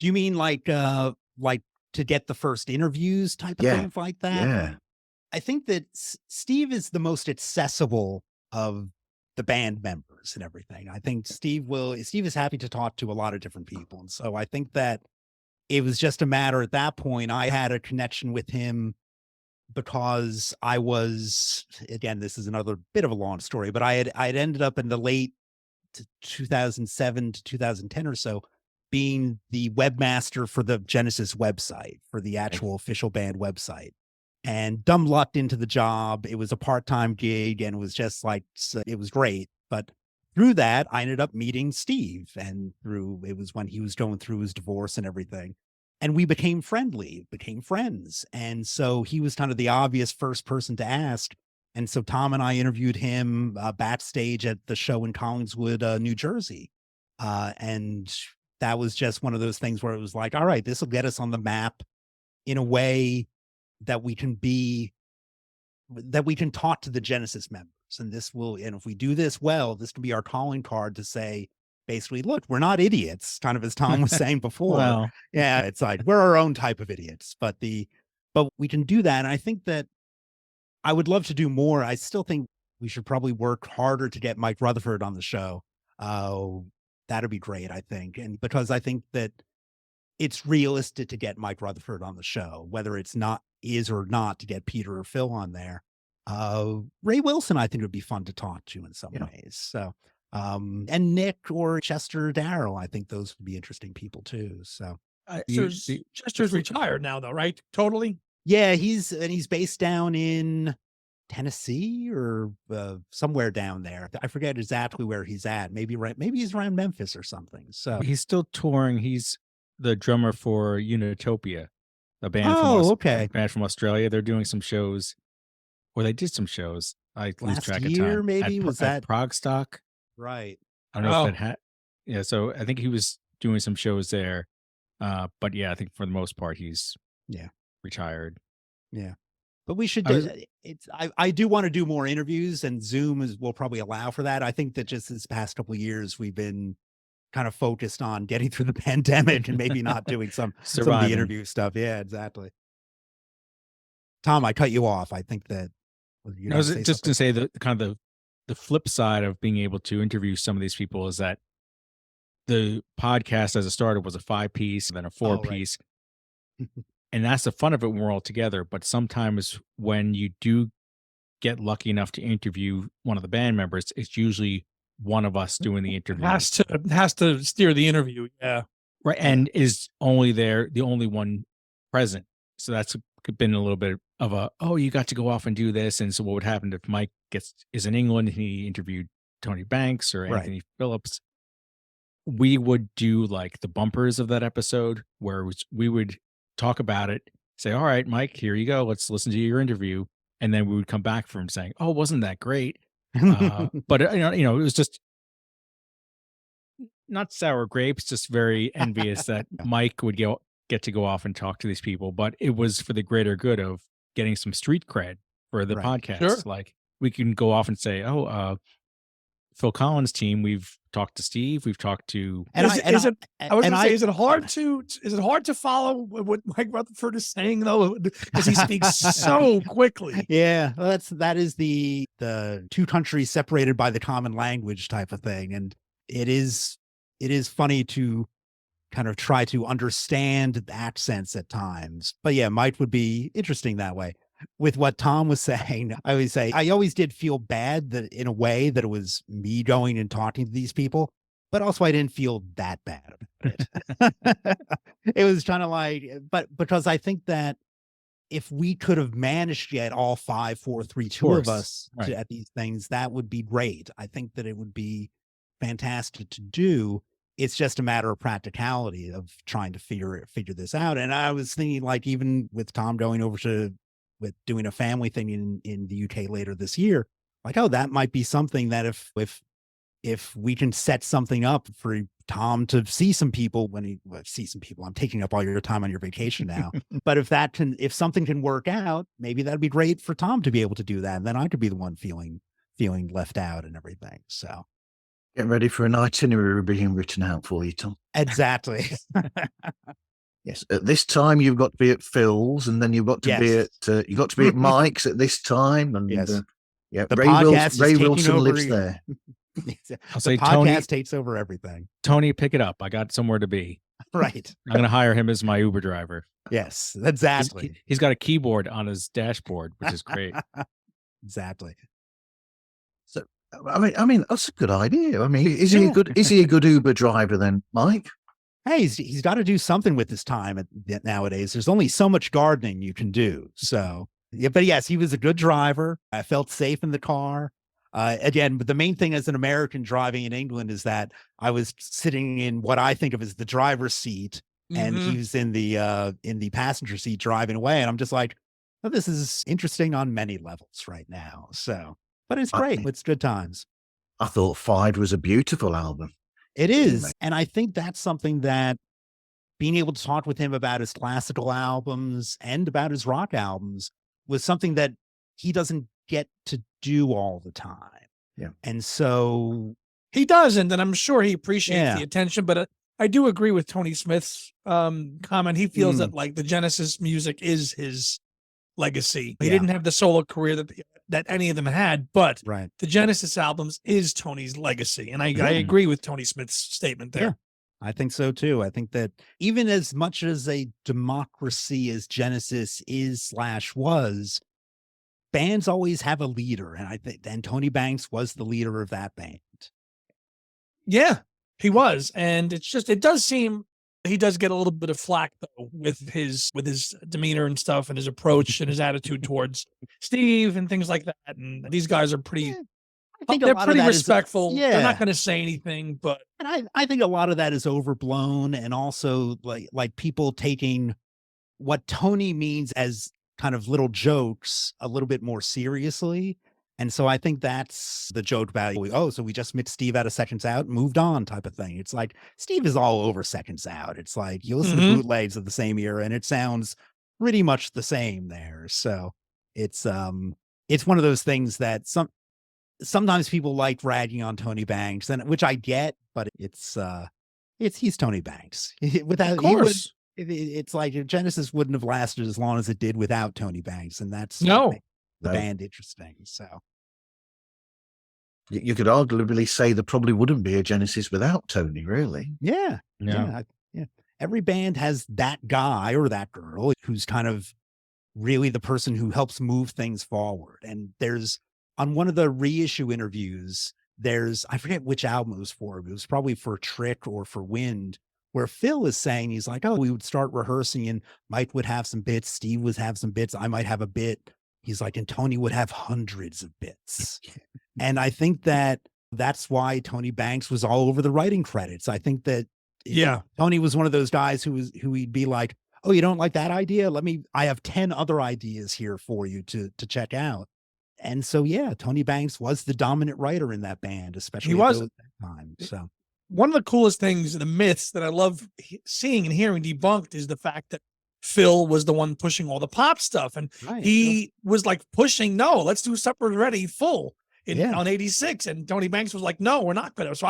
Do you mean like to get the first interviews type of things like that? Yeah. I think that Steve is the most accessible of the band members and everything. I think Steve is happy to talk to a lot of different people. And so I think that it was just a matter at that point, I had a connection with him because I was, again, this is another bit of a long story, but I had ended up in the late 2007 to 2010 or so, being the webmaster for the Genesis website, for the actual official band website. And dumb lucked into the job. It was a part-time gig, and it was just like, it was great. But through that, I ended up meeting Steve, and it was when he was going through his divorce and everything. And we became friends. And so he was kind of the obvious first person to ask. And so Tom and I interviewed him backstage at the show in Collingswood, New Jersey. And that was just one of those things where it was like, all right, this will get us on the map in a way that we can talk to the Genesis members. And if we do this well, this can be our calling card to say, basically, look, we're not idiots, kind of as Tom was saying before. Well, yeah, it's like, we're our own type of idiots, but we can do that. And I think that I would love to do more. I still think we should probably work harder to get Mike Rutherford on the show. That'd be great, I think. And because I think that it's realistic to get Mike Rutherford on the show, whether it's not or not to get Peter or Phil on there. Ray Wilson, I think, would be fun to talk to in some ways. So, and Nick or Chester Darrell, I think those would be interesting people too. So, Chester's retired now, though, right? Totally. Yeah, he's based down in Tennessee or somewhere down there. I forget exactly where he's at. Maybe he's around Memphis or something. So he's still touring. He's the drummer for Unitopia, a band band from Australia. They're doing some shows, or they did some shows. I lose track of time. Maybe was that Prague Stock? Right. I don't know if that had. Yeah, so I think he was doing some shows there. But yeah, I think for the most part he's retired. Yeah. But we should I do want to do more interviews, and Zoom will probably allow for that. I think that just this past couple of years we've been kind of focused on getting through the pandemic and maybe not doing some of the interview stuff. Yeah, exactly. Tom, I cut you off. I think that I was just to say the kind of the flip side of being able to interview some of these people is that the podcast as a starter was a 5-piece, then a 4-piece. Right. And that's the fun of it when we're all together. But sometimes when you do get lucky enough to interview one of the band members, it's usually one of us doing the interview. Has to steer the interview. Yeah. Right. And is only the only one present. So that's been a little bit of you got to go off and do this. And so what would happen if Mike is in England and he interviewed Tony Banks or Anthony Phillips? We would do like the bumpers of that episode where we would talk about it, say, all right, Mike, here you go. Let's listen to your interview. And then we would come back from saying, oh, wasn't that great? But it was just not sour grapes, just very envious that Mike would get to go off and talk to these people. But it was for the greater good of getting some street cred for the podcast. Sure. Like we can go off and say, Phil Collins' team, we've talked to Steve, we've talked to. Is it hard to follow what Mike Rutherford is saying though, because he speaks so quickly? Yeah, well, that is the two countries separated by the common language type of thing, and it is funny to kind of try to understand the accents at times. But yeah, Mike would be interesting that way. With what Tom was saying, I always did feel bad that in a way that it was me going and talking to these people, but also I didn't feel that bad about it. It was kind of like, but because I think that if we could have managed to get all 5, 4, 3, 2 of us at these things, that would be great. I think that it would be fantastic to do. It's just a matter of practicality of trying to figure this out. And I was thinking, like, even with Tom going over with doing a family thing in the UK later this year, like, that might be something that if we can set something up for Tom to see some people I'm taking up all your time on your vacation now. But if something can work out, maybe that'd be great for Tom to be able to do that. And then I could be the one feeling left out and everything. So get ready for an itinerary being written out for you, Tom. Exactly. Yes, at this time you've got to be at Phil's, and then you've got to be at Mike's at this time. And the Ray Wilson lives there. I'll say podcast takes over everything. Tony, pick it up. I got somewhere to be. Right. I'm going to hire him as my Uber driver. Yes, exactly. He's got a keyboard on his dashboard, which is great. Exactly. So I mean, that's a good idea. I mean, is he a good Uber driver then, Mike? Hey, he's got to do something with his time nowadays. There's only so much gardening you can do. So, yeah, but yes, he was a good driver. I felt safe in the car. Again, but the main thing as an American driving in England is that I was sitting in what I think of as the driver's seat, and he was in the passenger seat driving away. And I'm just like, oh, this is interesting on many levels right now. So, but it's great. It's good times. I thought Five was a beautiful album. It is. And I think that's something that being able to talk with him about his classical albums and about his rock albums was something that he doesn't get to do all the time. Yeah. And so he doesn't, and I'm sure he appreciates the attention, but I do agree with Tony Smith's comment. He feels that like the Genesis music is his legacy. He didn't have the solo career that any of them had, but the Genesis albums is Tony's legacy. And I agree with Tony Smith's statement there. Yeah, I think so too. I think that even as much as a democracy as Genesis is/was, bands always have a leader. And I think then Tony Banks was the leader of that band. Yeah, he was. And it does seem he does get a little bit of flack though with his demeanor and stuff and his approach and his attitude towards Steve and things like that. And these guys are pretty, they're pretty respectful. They're not going to say anything, but. And I think a lot of that is overblown, and also like people taking what Tony means as kind of little jokes a little bit more seriously. And so I think that's the joke value. Oh, so we just mixed Steve out of Seconds Out, moved on type of thing. It's like Steve is all over Seconds Out. It's like you listen to bootlegs of the same era and it sounds pretty much the same there. So it's one of those things that sometimes people like ragging on Tony Banks, and which I get, but he's Tony Banks. Without, of course. It's like Genesis wouldn't have lasted as long as it did without Tony Banks, and that's the band interesting. So you could arguably say there probably wouldn't be a Genesis without Tony, really. Yeah. Every band has that guy or that girl who's kind of really the person who helps move things forward. And there's on one of the reissue interviews, I forget which album it was for. It was probably for Trick or for Wind, where Phil is saying, he's like, oh, we would start rehearsing and Mike would have some bits, Steve would have some bits, I might have a bit. He's like, and Tony would have hundreds of bits. And I think that's why Tony Banks was all over the writing credits. I think that Tony was one of those guys who he'd be like, oh, you don't like that idea? I have 10 other ideas here for you to check out. And so, Tony Banks was the dominant writer in that band, especially at that time. So one of the coolest things, the myths that I love seeing and hearing debunked, is the fact that Phil was the one pushing all the pop stuff. And he was like pushing, no, let's do Supper's Ready full on 86. And Tony Banks was like, no, we're not going to. So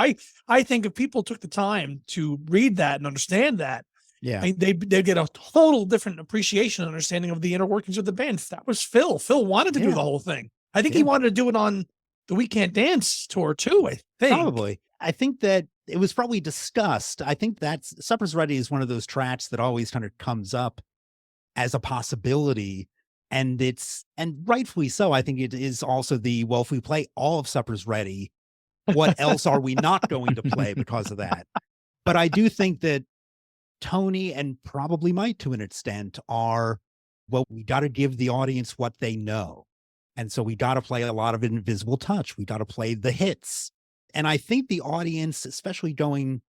I think if people took the time to read that and understand that, they'd get a total different appreciation and understanding of the inner workings of the band. That was Phil. Phil wanted to do the whole thing. I think he wanted to do it on the We Can't Dance tour too, I think. Probably. I think that it was probably discussed. I think that's Supper's Ready is one of those tracks that always kind of comes up as a possibility. And rightfully so. I think it is also well, if we play all of Supper's Ready, what else are we not going to play because of that? But I do think that Tony and probably Mike to an extent we got to give the audience what they know. And so we got to play a lot of Invisible Touch. We got to play the hits. And I think the audience, especially going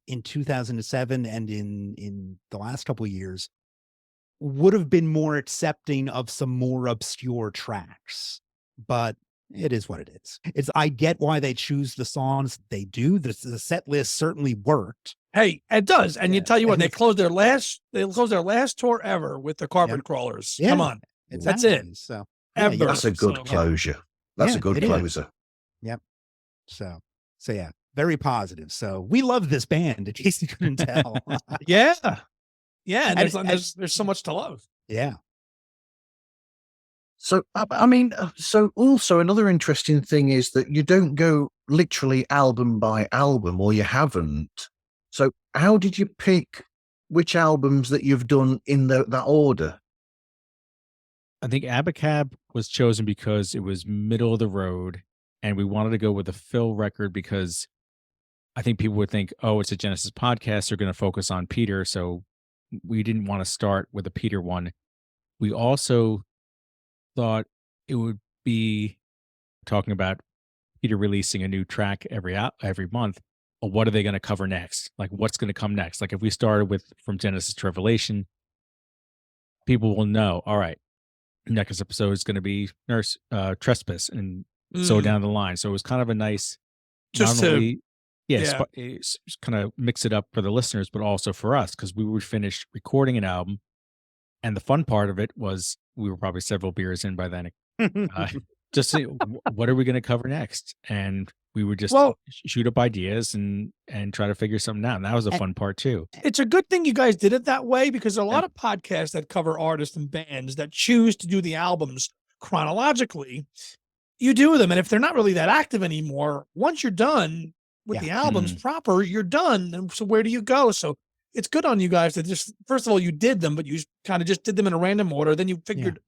in 2007 and in the last couple of years, would have been more accepting of some more obscure tracks. But it is what it is. I get why they choose the songs they do. The set list certainly worked. Hey, it does. And you tell you what, they closed their last tour ever with the Carpet Crawlers. Yeah, come on. That's it. So ever. That's a good closure. That's a good closer. Yep. So very positive. So we love this band, in case you couldn't tell. Yeah. And there's so much to love. Yeah. So, I mean, so also another interesting thing is that you don't go literally album by album, or you haven't. So how did you pick which albums that you've done in that order? I think Abacab was chosen because it was middle of the road. and we wanted to go with a Phil record because I think people would think, oh, it's a Genesis podcast. They're going to focus on Peter. So we didn't want to start with a Peter one. We also thought it would be talking about Peter releasing a new track every month. Well, what are they going to cover next? Like, what's going to come next? Like, if we started with From Genesis to Revelation, people will know, all right, next episode is going to be Nurse Trespass and so down the line. So it was kind of a nice, Just not to- only, yeah. kind of mix it up for the listeners, but also for us, because we would finish recording an album. And the fun part of it was we were probably several beers in by then. Just see, what are we going to cover next? And we would just shoot up ideas and try to figure something out. And that was a fun part too. It's a good thing you guys did it that way, because a lot of podcasts that cover artists and bands that choose to do the albums chronologically, you do them. And if they're not really that active anymore, once you're done with the albums proper, you're done. And so where do you go? So it's good on you guys that just, first of all, you did them, but you kind of just did them in a random order. Then you figured,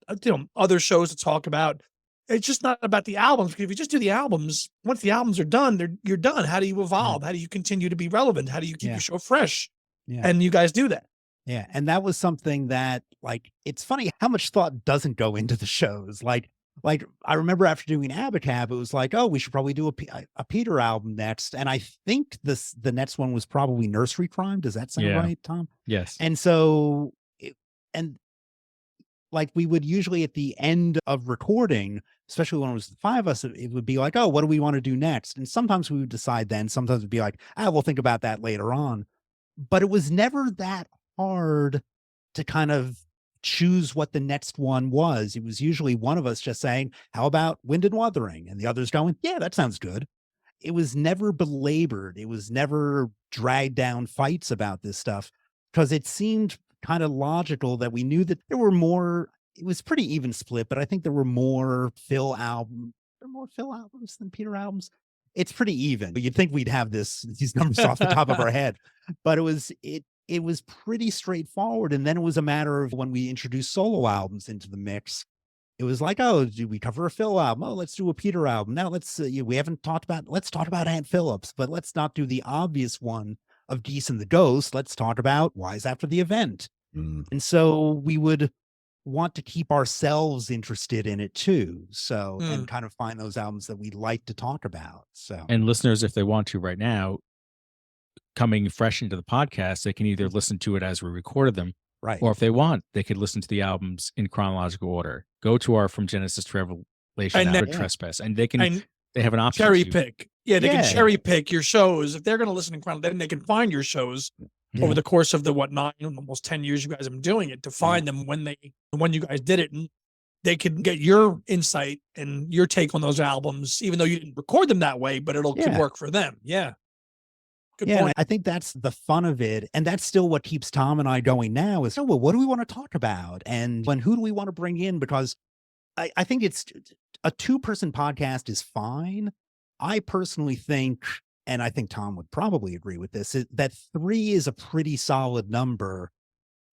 other shows to talk about. It's just not about the albums, because if you just do the albums, once the albums are done, you're done. How do you evolve? How do you continue to be relevant? How do you keep your show fresh? And you guys do that. Yeah. And that was something that, like, it's funny how much thought doesn't go into the shows. Like I remember after doing Abacab, it was like, oh, we should probably do a Peter album next. And I think the next one was probably Nursery Crime. Does that sound right, Tom? Yes. And so, like, we would usually at the end of recording, especially when it was the five of us, it would be like, oh, what do we want to do next? And sometimes we would decide then, sometimes it'd be like, we'll think about that later on. But it was never that hard to kind of choose what the next one was. It was usually one of us just saying, how about Wind and Wuthering? And the others going, yeah, that sounds good. It was never belabored. It was never dragged down fights about this stuff, because it seemed kind of logical that we knew that there were more. It was pretty even split, but I think there were more Phil albums than Peter albums. It's pretty even. You'd think we'd have these numbers off the top of our head, but it was pretty straightforward. And then it was a matter of when we introduced solo albums into the mix, it was like, oh, do we cover a Phil album? Oh, let's do a Peter album. Now let's talk about Aunt Phillips, but let's not do the obvious one of Geese and the Ghost. Let's talk about Wise After the Event. And so we would want to keep ourselves interested in it too. So, and kind of find those albums that we like to talk about. So, and listeners, if they want to right now, coming fresh into the podcast, they can either listen to it as we recorded them, right? Or if they want, they could listen to the albums in chronological order. Go to our From Genesis to Revelation and Trespass, and they can, they have an option. Cherry pick. Yeah, they can cherry pick your shows. If they're going to listen in chronological, then they can find your shows over the course of the almost 10 years you guys have been doing it, to find them when you guys did it, and they can get your insight and your take on those albums, even though you didn't record them that way, but could work for them. Yeah. Good point. I think that's the fun of it. And that's still what keeps Tom and I going now is, well, what do we want to talk about? And who do we want to bring in? Because I think it's a 2-person podcast is fine. I personally think, and I think Tom would probably agree with this, that 3 is a pretty solid number.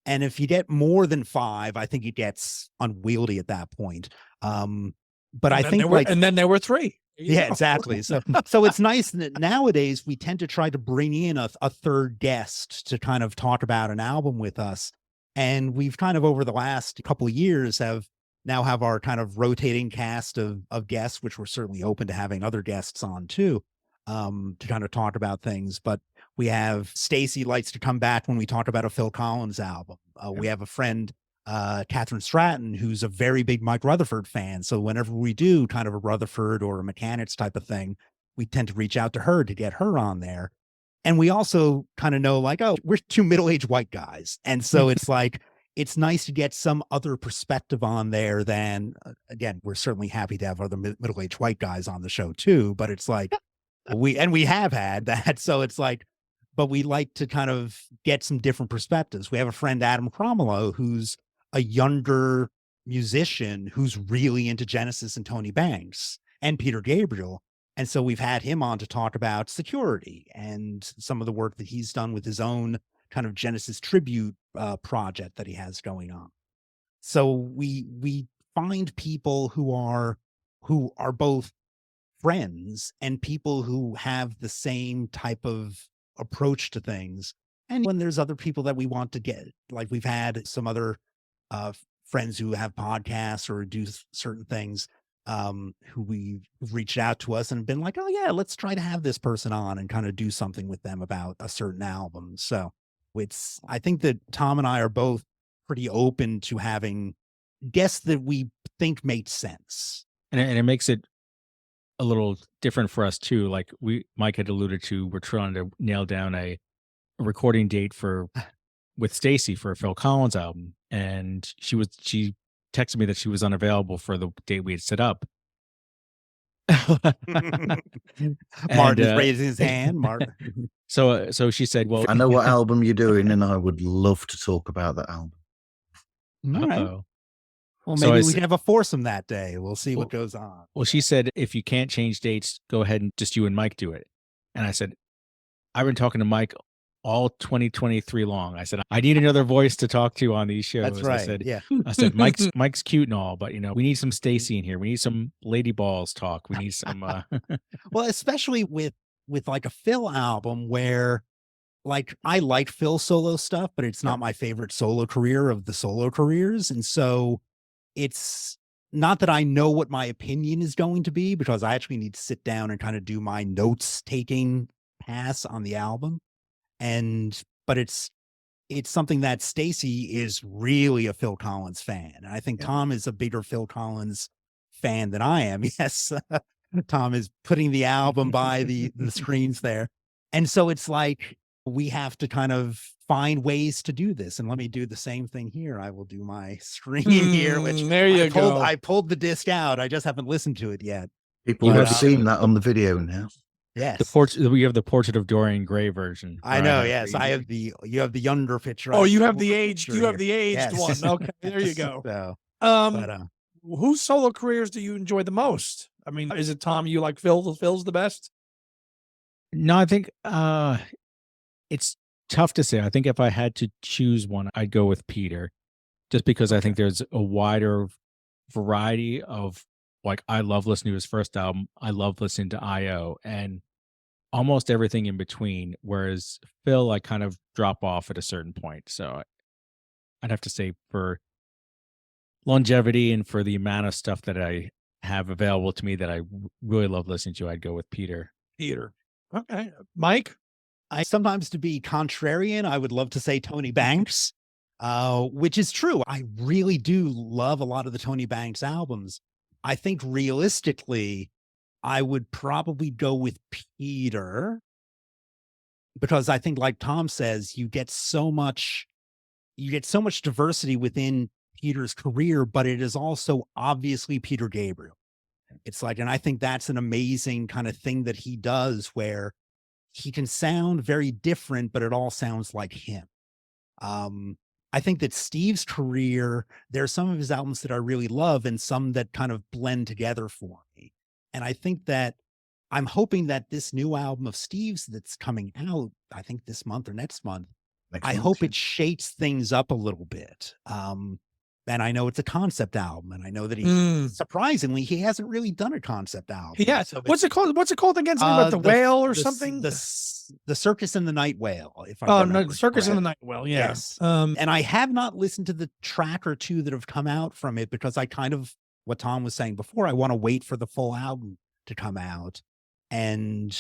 And if you get more than 5, I think it gets unwieldy at that point. But I think and then there were 3. Yeah, exactly. So it's nice that nowadays we tend to try to bring in a third guest to kind of talk about an album with us. And we've kind of over the last couple of years have our kind of rotating cast of guests, which we're certainly open to having other guests on too, to kind of talk about things. But we have Stacy likes to come back when we talk about a Phil Collins album. We have a friend, Catherine Stratton, who's a very big Mike Rutherford fan. So whenever we do kind of a Rutherford or a Mechanics type of thing, we tend to reach out to her to get her on there. And we also kind of know, like, oh, we're 2 middle-aged white guys. And so it's like, it's nice to get some other perspective on there than, again, we're certainly happy to have other middle-aged white guys on the show too, but it's like, we have had that. So it's like, but we like to kind of get some different perspectives. We have a friend, Adam Cromwell, who's a younger musician who's really into Genesis and Tony Banks and Peter Gabriel. And so we've had him on to talk about Security and some of the work that he's done with his own kind of Genesis tribute project that he has going on. So we find people who are both friends and people who have the same type of approach to things. And when there's other people that we want to get, like we've had some other friends who have podcasts or do certain things, who we've reached out to us and been like, oh yeah, let's try to have this person on and kind of do something with them about a certain album. So I think that Tom and I are both pretty open to having guests that we think make sense. And it makes it a little different for us too. Like Mike had alluded to, we're trying to nail down a recording date with Stacy for a Phil Collins album. And she texted me that she was unavailable for the date we had set up. Martin is raising his hand. Martin. So she said, well, I know what album you're doing, and I would love to talk about that album. All right. Uh-oh. Well, maybe we can have a foursome that day. We'll see what goes on. Well, she said, if you can't change dates, go ahead and just you and Mike do it. And I said, I've been talking to Mike all 2023 long. I said, I need another voice to talk to on these shows. That's right. I said, Mike's cute and all, but we need some Stacy in here. We need some Lady Balls talk. We need some. Well, especially with like a Phil album where, like, I like Phil's solo stuff, but it's not my favorite solo career of the solo careers. And so it's not that I know what my opinion is going to be, because I actually need to sit down and kind of do my notes taking pass on the album. But it's something that Stacy is really a Phil Collins fan. And I think Tom is a bigger Phil Collins fan than I am. Yes. Tom is putting the album by the screens there. And so it's like, we have to kind of find ways to do this. And let me do the same thing here. I will do my screen here, which there you go. I pulled the disc out. I just haven't listened to it yet. People have seen that on the video now. Yes. We have the Portrait of Dorian Gray version. I know. Yes. You have the younger picture. Oh, you have the aged Yes. one. Okay. There you go. So, whose solo careers do you enjoy the most? I mean, is it Tom? You like Phil's the best? No, I think it's tough to say. I think if I had to choose one, I'd go with Peter, just because I think there's a wider variety of, like, I love listening to his first album. I love listening to I.O. and almost everything in between. Whereas Phil, I kind of drop off at a certain point. So I'd have to say, for longevity and for the amount of stuff that I have available to me that I really love listening to, I'd go with Peter. Okay. Mike? I sometimes, to be contrarian, I would love to say Tony Banks, which is true. I really do love a lot of the Tony Banks albums. I think realistically, I would probably go with Peter, because I think, like Tom says, you get so much diversity within Peter's career, but it is also obviously Peter Gabriel. It's like, and I think that's an amazing kind of thing that he does, where he can sound very different, but it all sounds like him. I think that Steve's career, there are some of his albums that I really love and some that kind of blend together for me. And I think that I'm hoping that this new album of Steve's that's coming out, I think this month or next month, I hope it shakes things up a little bit. And I know it's a concept album, and I know that surprisingly, he hasn't really done a concept album. Yeah. So What's it called? What's it called again? Something about the whale or something? The Circus and the Night Whale. No, the Circus and the Night Whale. Yeah. Yes. And I have not listened to the track or two that have come out from it, because I kind of, what Tom was saying before, I want to wait for the full album to come out. And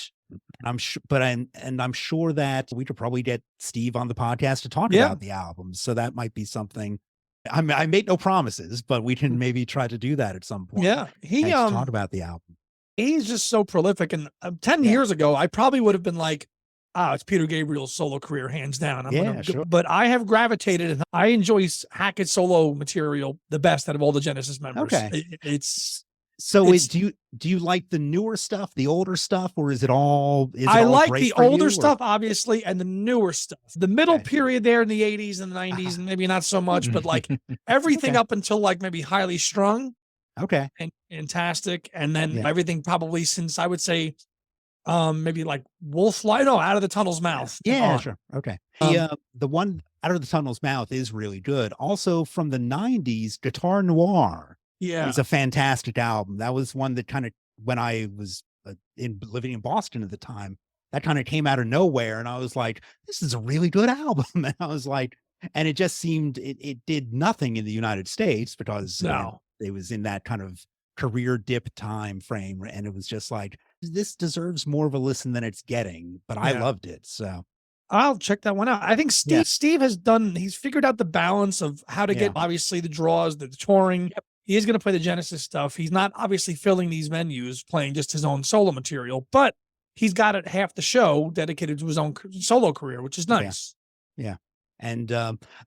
I'm sure, I'm sure that we could probably get Steve on the podcast to talk about the album. So that might be something. I made no promises, but we can maybe try to do that at some point. Yeah. He talk about the album. He's just so prolific. And 10 years ago, I probably would have been like, it's Peter Gabriel's solo career, hands down. Sure. But I have gravitated, and I enjoy Hackett's solo material the best out of all the Genesis members. Okay. Do you like the newer stuff, the older stuff, or is it all? I like the older stuff, obviously, and the newer stuff. The middle period there in the 80s and the 90s, and maybe not so much, but like everything up until like maybe Highly Strung. Okay. And Fantastic. And then everything probably since, I would say, maybe like Out of the Tunnel's Mouth. Yeah, sure. Okay. The one Out of the Tunnel's Mouth is really good. Also from the 90s, Guitar Noir. Yeah. It's a fantastic album. That was one that kind of, when I was living in Boston at the time. That kind of came out of nowhere. And I was like, this is a really good album. And I was like, and it just seemed, it did nothing in the United States because No. it was in that kind of career dip time frame. And it was just like, this deserves more of a listen than it's getting, but I loved it. So I'll check that one out. I think Steve he's figured out the balance of how to get, obviously, the draws, the touring. He is going to play the Genesis stuff. He's not obviously filling these venues, playing just his own solo material, but he's got it half the show dedicated to his own solo career, which is nice. Yeah. And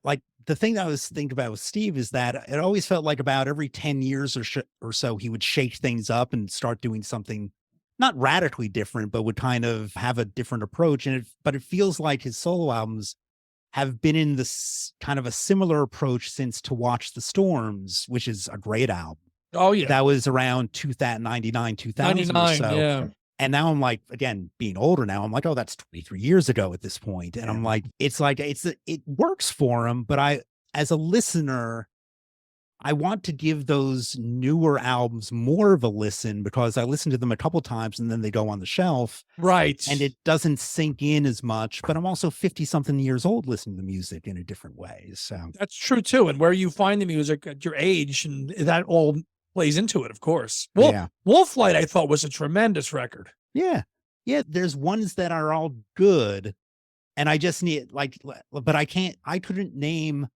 like the thing that I was thinking about with Steve is that it always felt like about every 10 years or so, he would shake things up and start doing something not radically different, but would kind of have a different approach. But it feels like his solo albums have been in this kind of a similar approach since To Watch the Storms, which is a great album. Oh yeah. That was around 99, 2000 or so. Yeah. And now I'm like, again, being older now, I'm like, oh, that's 23 years ago at this point. And I'm like, it works for him. But as a listener, I want to give those newer albums more of a listen because I listen to them a couple times and then they go on the shelf. Right. And it doesn't sink in as much, but I'm also 50 something years old listening to music in a different way. So that's true too. And where you find the music at your age, and that all plays into it, of course. Well, Wolflight, I thought, was a tremendous record. Yeah. There's ones that are all good. And I just need but I couldn't name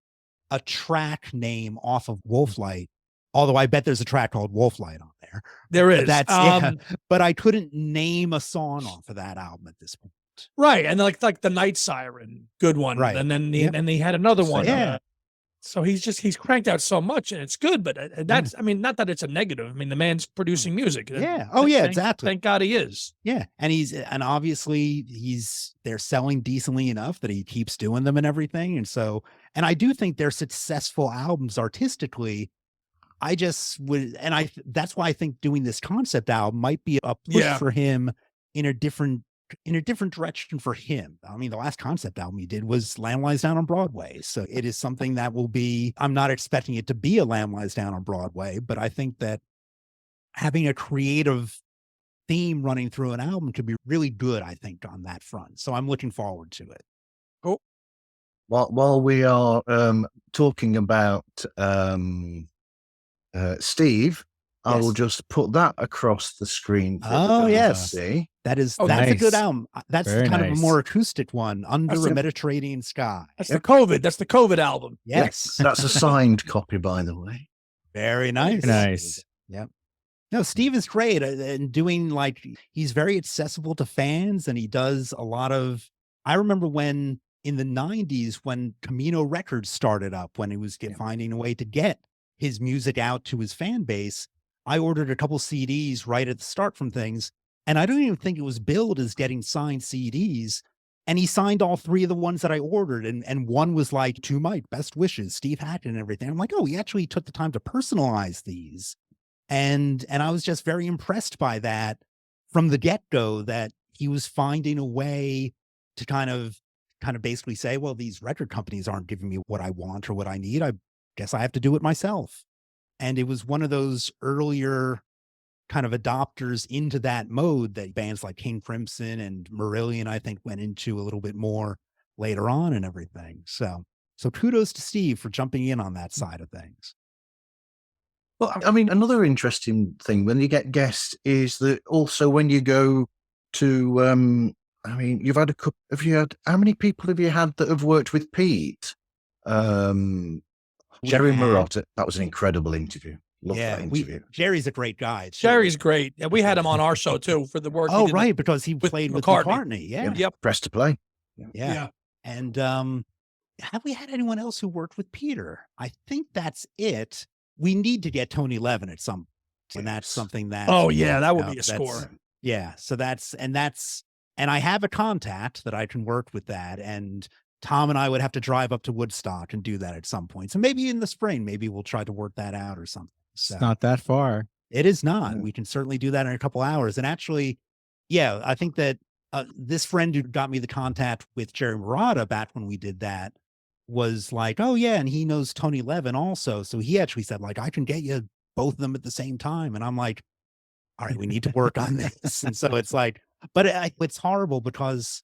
a track name off of Wolflight, although I bet there's a track called Wolflight on there. There is. But I couldn't name a song off of that album at this point. Right. And like the Night Siren, good one. Right. And then and they had another one. Yeah. So he's cranked out so much and it's good, but that's, I mean, not that it's a negative. I mean, the man's producing music. Yeah. Oh yeah, exactly. Thank God he is. Yeah. And obviously they're selling decently enough that he keeps doing them and everything. And I do think they're successful albums artistically. I just would, and that's why I think doing this concept album might be a push for him in a different direction for him. I mean, the last concept album he did was Lamb Lies Down on Broadway. So it is something that will be, I'm not expecting it to be a Lamb Lies Down on Broadway, but I think that having a creative theme running through an album could be really good, I think, on that front. So I'm looking forward to it. Cool. While we are talking about Steve, I will just put that across the screen. See. That's nice. a good album. That's Very kind nice. of a more acoustic one, Under a Mediterranean Sky. That's the COVID album. Yes. That's a signed copy, by the way. Very nice. Nice. Yep. No, Steve is great and doing he's very accessible to fans, and he does a lot of, I remember when in the 90s when Camino Records started up, when he was finding a way to get his music out to his fan base. I ordered a couple CDs right at the start from things, and I don't even think it was billed as getting signed CDs. And he signed all three of the ones that I ordered. And one was like, to Mike, best wishes, Steve Hackett and everything. I'm like, oh, he actually took the time to personalize these. And I was just very impressed by that from the get-go, that he was finding a way to kind of basically say, well, these record companies aren't giving me what I want or what I need. I guess I have to do it myself. And it was one of those earlier kind of adopters into that mode that bands like King Crimson and Marillion, I think, went into a little bit more later on and everything. So kudos to Steve for jumping in on that side of things. Well, I mean, another interesting thing when you get guests is that also when you go to, I mean, you've had how many people have you had that have worked with Pete? Jerry Marotta, that was an incredible interview. Love that interview. Jerry's a great guy. Jerry's great. Yeah, we had him on our show too for the work. Oh, right, because he played with McCartney. Yeah. Yep. Press to play. Yeah. And have we had anyone else who worked with Peter? I think that's it. We need to get Tony Levin at some point, and that's something that. Oh yeah, that would be a score. Yeah. So and I have a contact that I can work with that, and Tom and I would have to drive up to Woodstock and do that at some point. So maybe in the spring, maybe we'll try to work that out or something. So, it's not that far. It is not. We can certainly do that in a couple hours. And actually, I think that this friend who got me the contact with Jerry Marotta back when we did that was like, oh yeah, and he knows Tony Levin also. So he actually said, like, I can get you both of them at the same time. And I'm like, all right, we need to work on this. And so it's like, but it's horrible because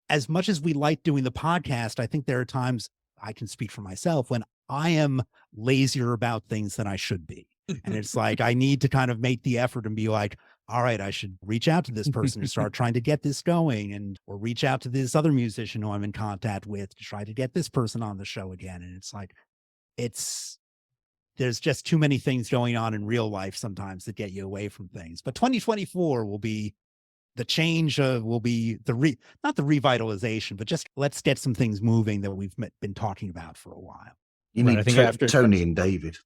as much as we like doing the podcast, I think there are times, I can speak for myself, when I am lazier about things than I should be. And it's like, I need to kind of make the effort and be like, all right, I should reach out to this person to start trying to get this going, or reach out to this other musician who I'm in contact with to try to get this person on the show again. And it's like, there's just too many things going on in real life sometimes that get you away from things. But 2024 will be the change, will be not the revitalization, but just let's get some things moving that we've been talking about for a while. You need Tony and David.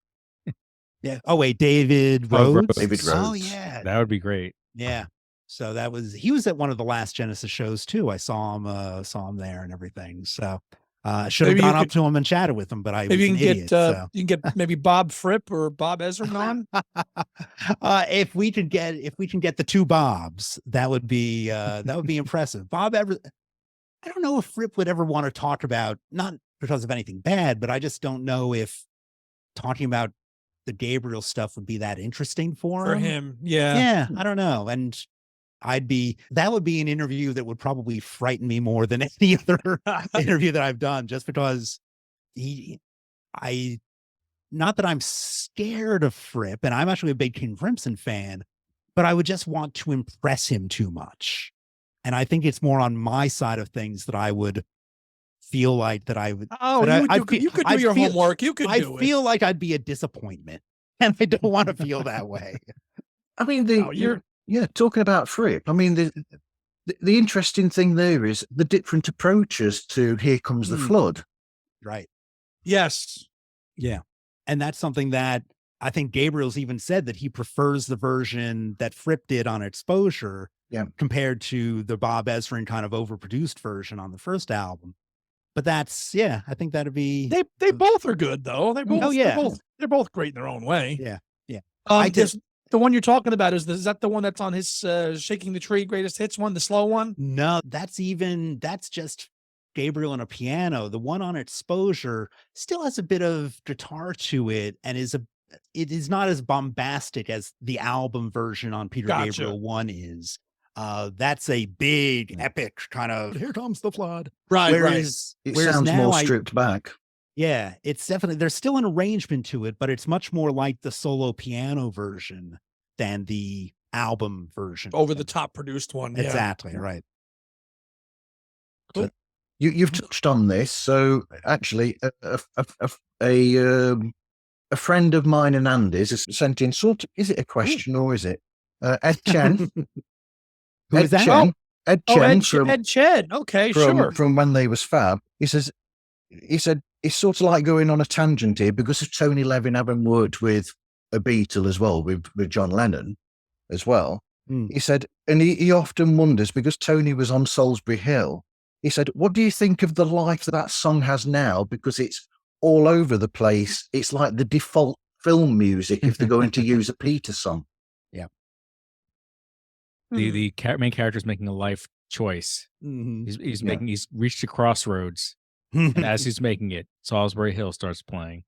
Yeah. Oh wait, David Rhodes. David Rhodes. Oh yeah, that would be great. Yeah. So he was at one of the last Genesis shows too. I saw him there and everything. So I should have gone up to him and chatted with him, but I was an idiot. You can get maybe Bob Fripp or Bob Ezrin on. If we can get the two Bobs, that would be impressive. I don't know if Fripp would ever want to talk about, not because of anything bad, but I just don't know if talking about the Gabriel stuff would be that interesting for him. Yeah. Yeah. I don't know. And that would be an interview that would probably frighten me more than any other interview that I've done, just because not that I'm scared of Fripp, and I'm actually a big King Crimson fan, but I would just want to impress him too much. And I think it's more on my side of things that I would feel like that I would. Oh, you could do your homework. You could do it. I feel like I'd be a disappointment, and I don't want to feel that way. I mean, talking about Fripp, I mean, the interesting thing there is the different approaches to Here Comes the Flood. Right. Yes. Yeah. And that's something that I think Gabriel's even said, that he prefers the version that Fripp did on Exposure compared to the Bob Ezrin kind of overproduced version on the first album. But I think that'd be. They both are good though. They're both great in their own way. Yeah. Yeah. The one you're talking about is that the one that's on his Shaking the Tree Greatest Hits one, the slow one? No, that's just Gabriel and a piano. The one on Exposure still has a bit of guitar to it, and it is not as bombastic as the album version on Peter Gabriel 1 is. That's a big epic kind of Here Comes the Flood. Right. Whereas sounds more stripped back. Yeah, it's definitely, there's still an arrangement to it, but it's much more like the solo piano version than the album version. Over the top produced one. Yeah. Exactly. Right. Cool. You've touched on this. So actually a friend of mine and Andy's has sent in is it a question or is it Ed Chen? Who is that? Ed Chen. Ed Chen. Okay, sure. From when they was Fab. He said it's sort of like going on a tangent here because of Tony Levin having worked with a Beatle as well, with John Lennon as well. He said, and he often wonders, because Tony was on Salisbury Hill, he said, what do you think of the life that song has now? Because it's all over the place. It's like the default film music if they're going to use a Peter song. Yeah. The main character is making a life choice. Mm-hmm. He's reached a crossroads. And as he's making it, Salisbury Hill starts playing.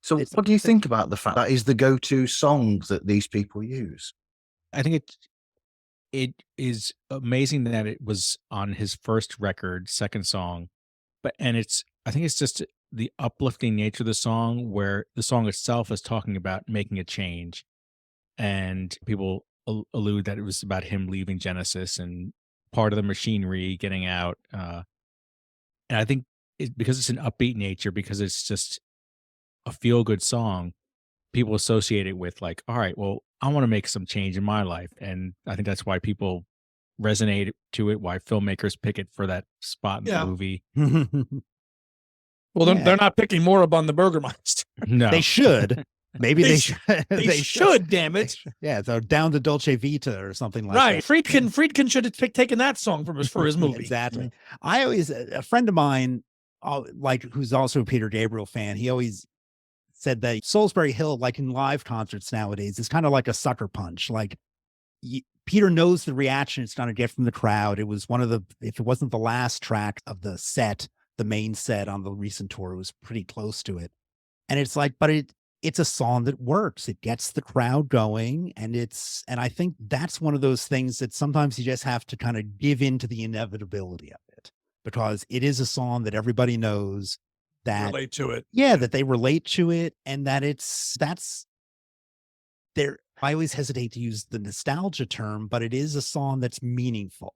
So what do you think about the fact that is the go-to song that these people use? I think it is amazing that it was on his first record, second song. I think it's just the uplifting nature of the song, where the song itself is talking about making a change. And people allude that it was about him leaving Genesis and part of the machinery getting out. And I think because it's an upbeat nature, because it's just a feel-good song, people associate it with like, all right, well, I want to make some change in my life. And I think that's why people resonate to it, why filmmakers pick it for that spot in the movie. Well, they're not picking Moribund the Burgermeister. No. They should. Maybe they should. They should, damn it. Yeah, so down the Dolce Vita or something like that. Right. Friedkin should have taken that song for his movie. Exactly. A friend of mine, who's also a Peter Gabriel fan, he always said that Salisbury Hill, like in live concerts nowadays, is kind of like a sucker punch. Like Peter knows the reaction it's going to get from the crowd. It was if it wasn't the last track of the set, the main set on the recent tour, it was pretty close to it. And it's like, but it's a song that works. It gets the crowd going, and I think that's one of those things that sometimes you just have to kind of give in to the inevitability of it, because it is a song that everybody knows, that relate to it. that they relate to it, and that that's there. I always hesitate to use the nostalgia term, but it is a song that's meaningful,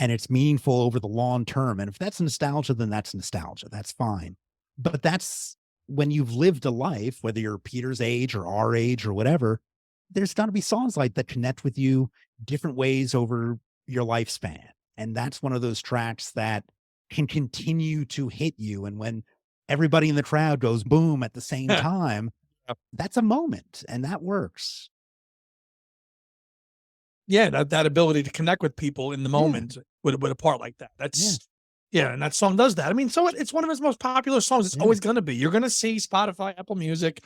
and it's meaningful over the long term. And if that's nostalgia, then that's nostalgia. That's fine. But that's when you've lived a life, whether you're Peter's age or our age or whatever, there's got to be songs like that connect with you different ways over your lifespan. And that's one of those tracks that can continue to hit you. And when everybody in the crowd goes boom at the same time, that's a moment, and that works. Yeah, that ability to connect with people in the moment with a part like that. That's and that song does that. I mean, so it's one of his most popular songs. It's always going to be. You're going to see Spotify, Apple Music,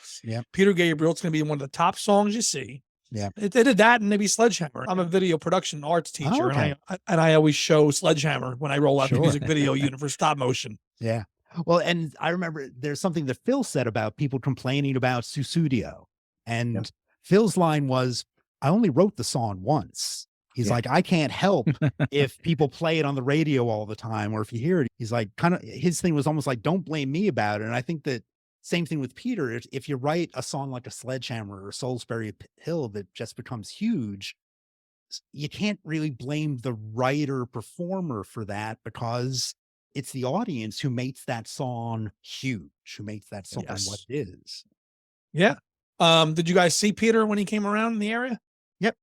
Peter Gabriel. It's going to be one of the top songs you see. Yeah, they did that, and maybe Sledgehammer. I'm a video production arts teacher, and I always show Sledgehammer when I roll out the music video unit for stop motion. Yeah. Well, and I remember there's something that Phil said about people complaining about Susudio, and Phil's line was, "I only wrote the song once." He's like, I can't help if people play it on the radio all the time, or if you hear it. He's like, kind of, his thing was almost like, don't blame me about it. And I think that same thing with Peter. If you write a song like a Sledgehammer or Salisbury Hill that just becomes huge, you can't really blame the writer performer for that, because it's the audience who makes that song huge, who makes that song what it is. Yeah. Did you guys see Peter when he came around in the area? Yep.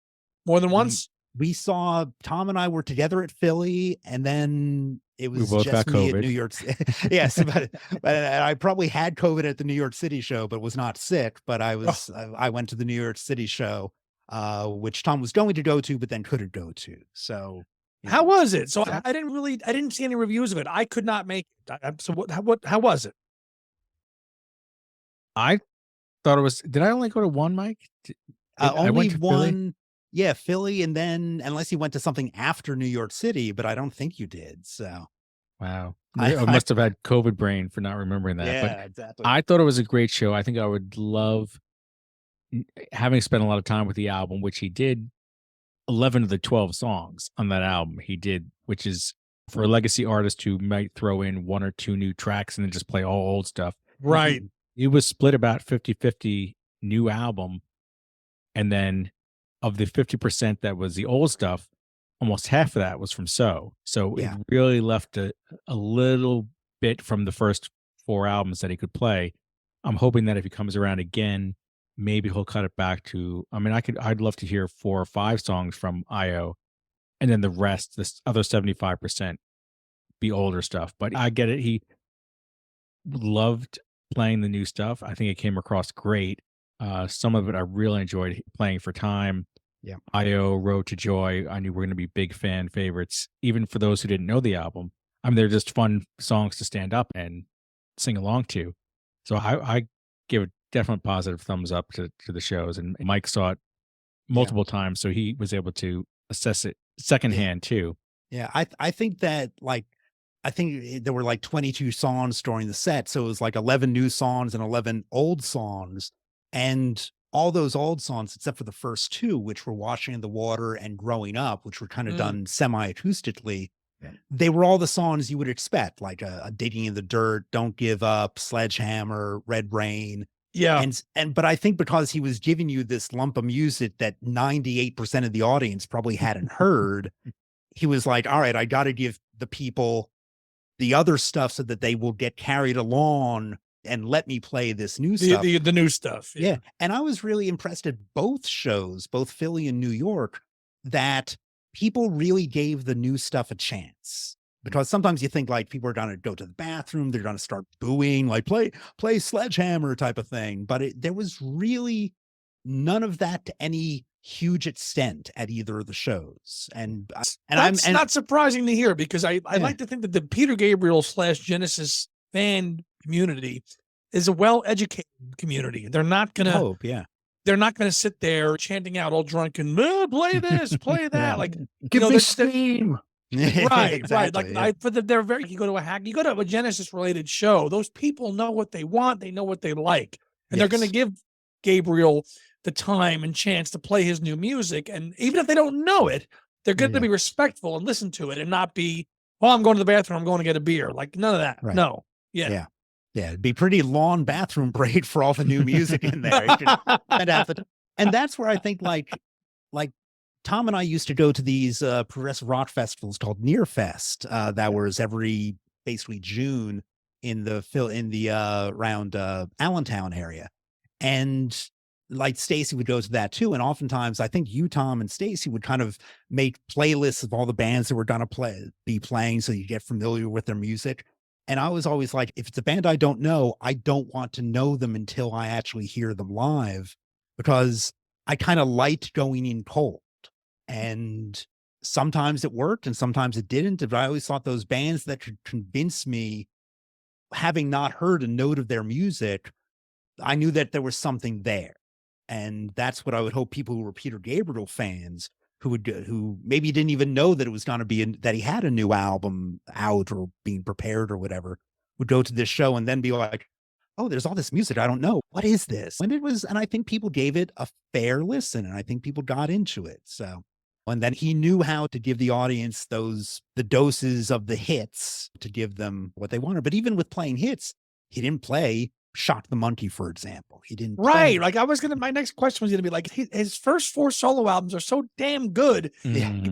More than once? We saw, Tom and I were together at Philly, and then it was just me at New York. Yes, but I probably had COVID at the New York City show, but was not sick. But I went to the New York City show, which Tom was going to go to, but then couldn't go to. So how was it? So I didn't see any reviews of it. I could not make it. So how was it? I thought it was, did I only go to one, Mike? Only one. Yeah, Philly, and then unless you went to something after New York City, but I don't think you did. So, wow, I must have had COVID brain for not remembering that. Yeah, but exactly. I thought it was a great show. I think I would love, having spent a lot of time with the album, which he did 11 of the 12 songs on that album. He did, which is for a legacy artist who might throw in one or two new tracks and then just play all old stuff. Right. It was split about 50-50 new album, and then of the 50% that was the old stuff, almost half of that was from So it really left a little bit from the first 4 albums that he could play. I'm hoping that if he comes around again, maybe he'll cut it back to, I mean, I'd love to hear 4 or 5 songs from IO, and then the rest, this other 75%, be older stuff. But I get it. He loved playing the new stuff. I think it came across great. Some of it I really enjoyed playing for time. Yeah. IO, Road to Joy, I knew were going to be big fan favorites, even for those who didn't know the album. I mean, they're just fun songs to stand up and sing along to. So I give a definite positive thumbs up to the shows. And Mike saw it multiple times, so he was able to assess it secondhand too. Yeah, I think that, like, I think there were like 22 songs during the set. So it was like 11 new songs and 11 old songs. And all those old songs, except for the first 2, which were Washing in the Water and Growing Up, which were kind of done semi-acoustically, they were all the songs you would expect, like a Digging in the Dirt, Don't Give Up, Sledgehammer, Red Rain. Yeah. But I think because he was giving you this lump of music that 98% of the audience probably hadn't heard, he was like, all right, I got to give the people the other stuff so that they will get carried along and let me play this new stuff. The new stuff. Yeah. And I was really impressed at both shows, both Philly and New York, that people really gave the new stuff a chance. Because sometimes you think like people are going to go to the bathroom, they're going to start booing, like play Sledgehammer type of thing. But there was really none of that to any huge extent at either of the shows. And that's not surprising to hear, because I like to think that the Peter Gabriel / Genesis fan community is a well-educated community. They're not going to they're not going to sit there chanting out all drunk and play this, play that. Like, give me steam. Right, exactly, right. Like they're very. You go to a Genesis related show. Those people know what they want. They know what they like. and they're going to Yes. give Gabriel the time and chance to play his new music. And even if they don't know it, they're going to Yeah. be respectful and listen to it and not be, oh, I'm going to the bathroom, I'm going to get a beer. Like none of that. Right. No. Yeah. Yeah. Yeah, it'd be pretty long bathroom break for all the new music in there. You could spend half the time. And that's where I think like Tom and I used to go to these progressive rock festivals called Near Fest that was every basically June in the around Allentown area. And like Stacy would go to that too. And oftentimes I think you, Tom, and Stacy would kind of make playlists of all the bands that were going to be playing so you get familiar with their music. And I was always like, if it's a band I don't know, I don't want to know them until I actually hear them live, because I kind of liked going in cold. And sometimes it worked and sometimes it didn't. But I always thought those bands that could convince me, having not heard a note of their music, I knew that there was something there. And that's what I would hope people who were Peter Gabriel fans who maybe didn't even know that it was going to be that he had a new album out or being prepared or whatever, would go to this show and then be like, oh, there's all this music I don't know. What is this? And I think people gave it a fair listen, and I think people got into it. So, and then he knew how to give the audience the doses of the hits to give them what they wanted. But even with playing hits, he didn't play Shock the Monkey, for example. He didn't. Right. Like my next question was going to be like, his first 4 solo albums are so damn good,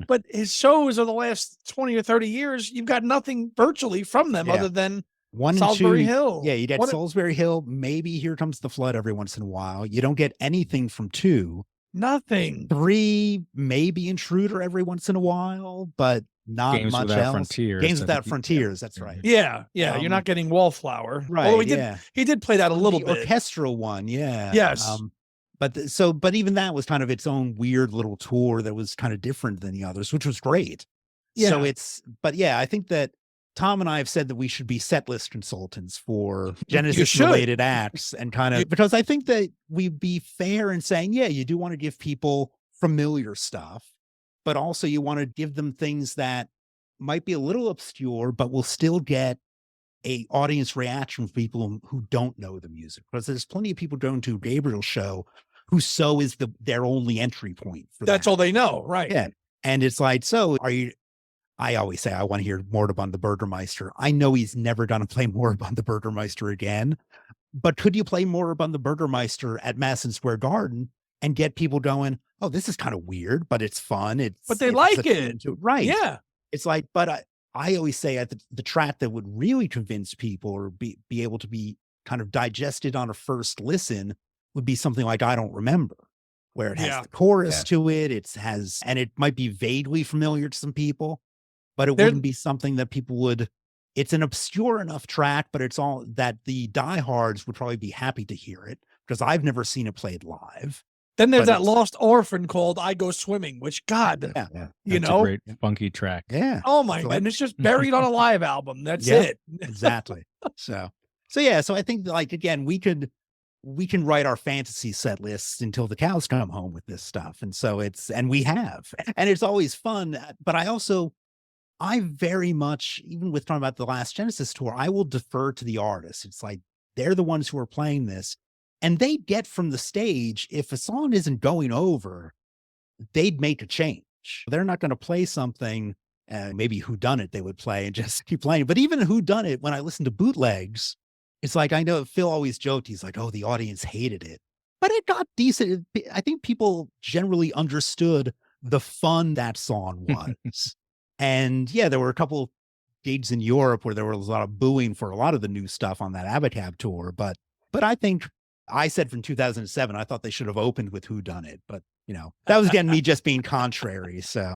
but his shows of the last 20 or 30 years, you've got nothing virtually from them other than One Salisbury and two, Hill. Yeah, you get Salisbury Hill, maybe Here Comes the Flood every once in a while. You don't get anything from 2. Nothing. 3, maybe Intruder every once in a while, but not Games much Without else. Frontiers, Games I Without think. Frontiers, that's right. Yeah. You're not getting Wallflower. Right. Although he did play that a little the bit. orchestral one, yeah. Yes. But even that was kind of its own weird little tour that was kind of different than the others, which was great. Yeah. So I think that Tom and I have said that we should be set list consultants for Genesis related acts, and because I think that we'd be fair in saying, yeah, you do want to give people familiar stuff, but also you want to give them things that might be a little obscure, but will still get a audience reaction from people who don't know the music. Because there's plenty of people going to Gabriel's show who So is their only entry point for That's that. all they know. Right. Yeah. And it's like, so I always say, I want to hear Moribund the Burgermeister. I know he's never going to play Moribund the Burgermeister again, but could you play Moribund the Burgermeister at Madison Square Garden and get people going, oh, this is kind of weird, but it's fun. But they like it. Right. Yeah. It's like, but I always say at the track that would really convince people or be able to be kind of digested on a first listen would be something like I Don't Remember, where it has the chorus to it. And it might be vaguely familiar to some people, but it wouldn't be something that people would. It's an obscure enough track, but it's all that the diehards would probably be happy to hear it, because I've never seen it played live. Then there's that lost orphan called I Go Swimming, which God, you know, a great funky track. Yeah. Oh my God. And it's just buried on a live album. That's it. Exactly. So I think, like, again, we can write our fantasy set lists until the cows come home with this stuff. And so and we have, and it's always fun. But I very much, even with talking about the last Genesis tour, I will defer to the artists. It's like, they're the ones who are playing this, and they get from the stage, if a song isn't going over, they'd make a change. They're not going to play something, maybe Whodunit they would play and just keep playing. But even Whodunit, when I listen to bootlegs, it's like, I know Phil always joked, he's like, oh, the audience hated it, but it got decent. I think people generally understood the fun that song was. And yeah, there were a couple gigs in Europe where there was a lot of booing for a lot of the new stuff on that Abacab tour. But I think I said from 2007, I thought they should have opened with Whodunit, but that was again me just being contrary. So.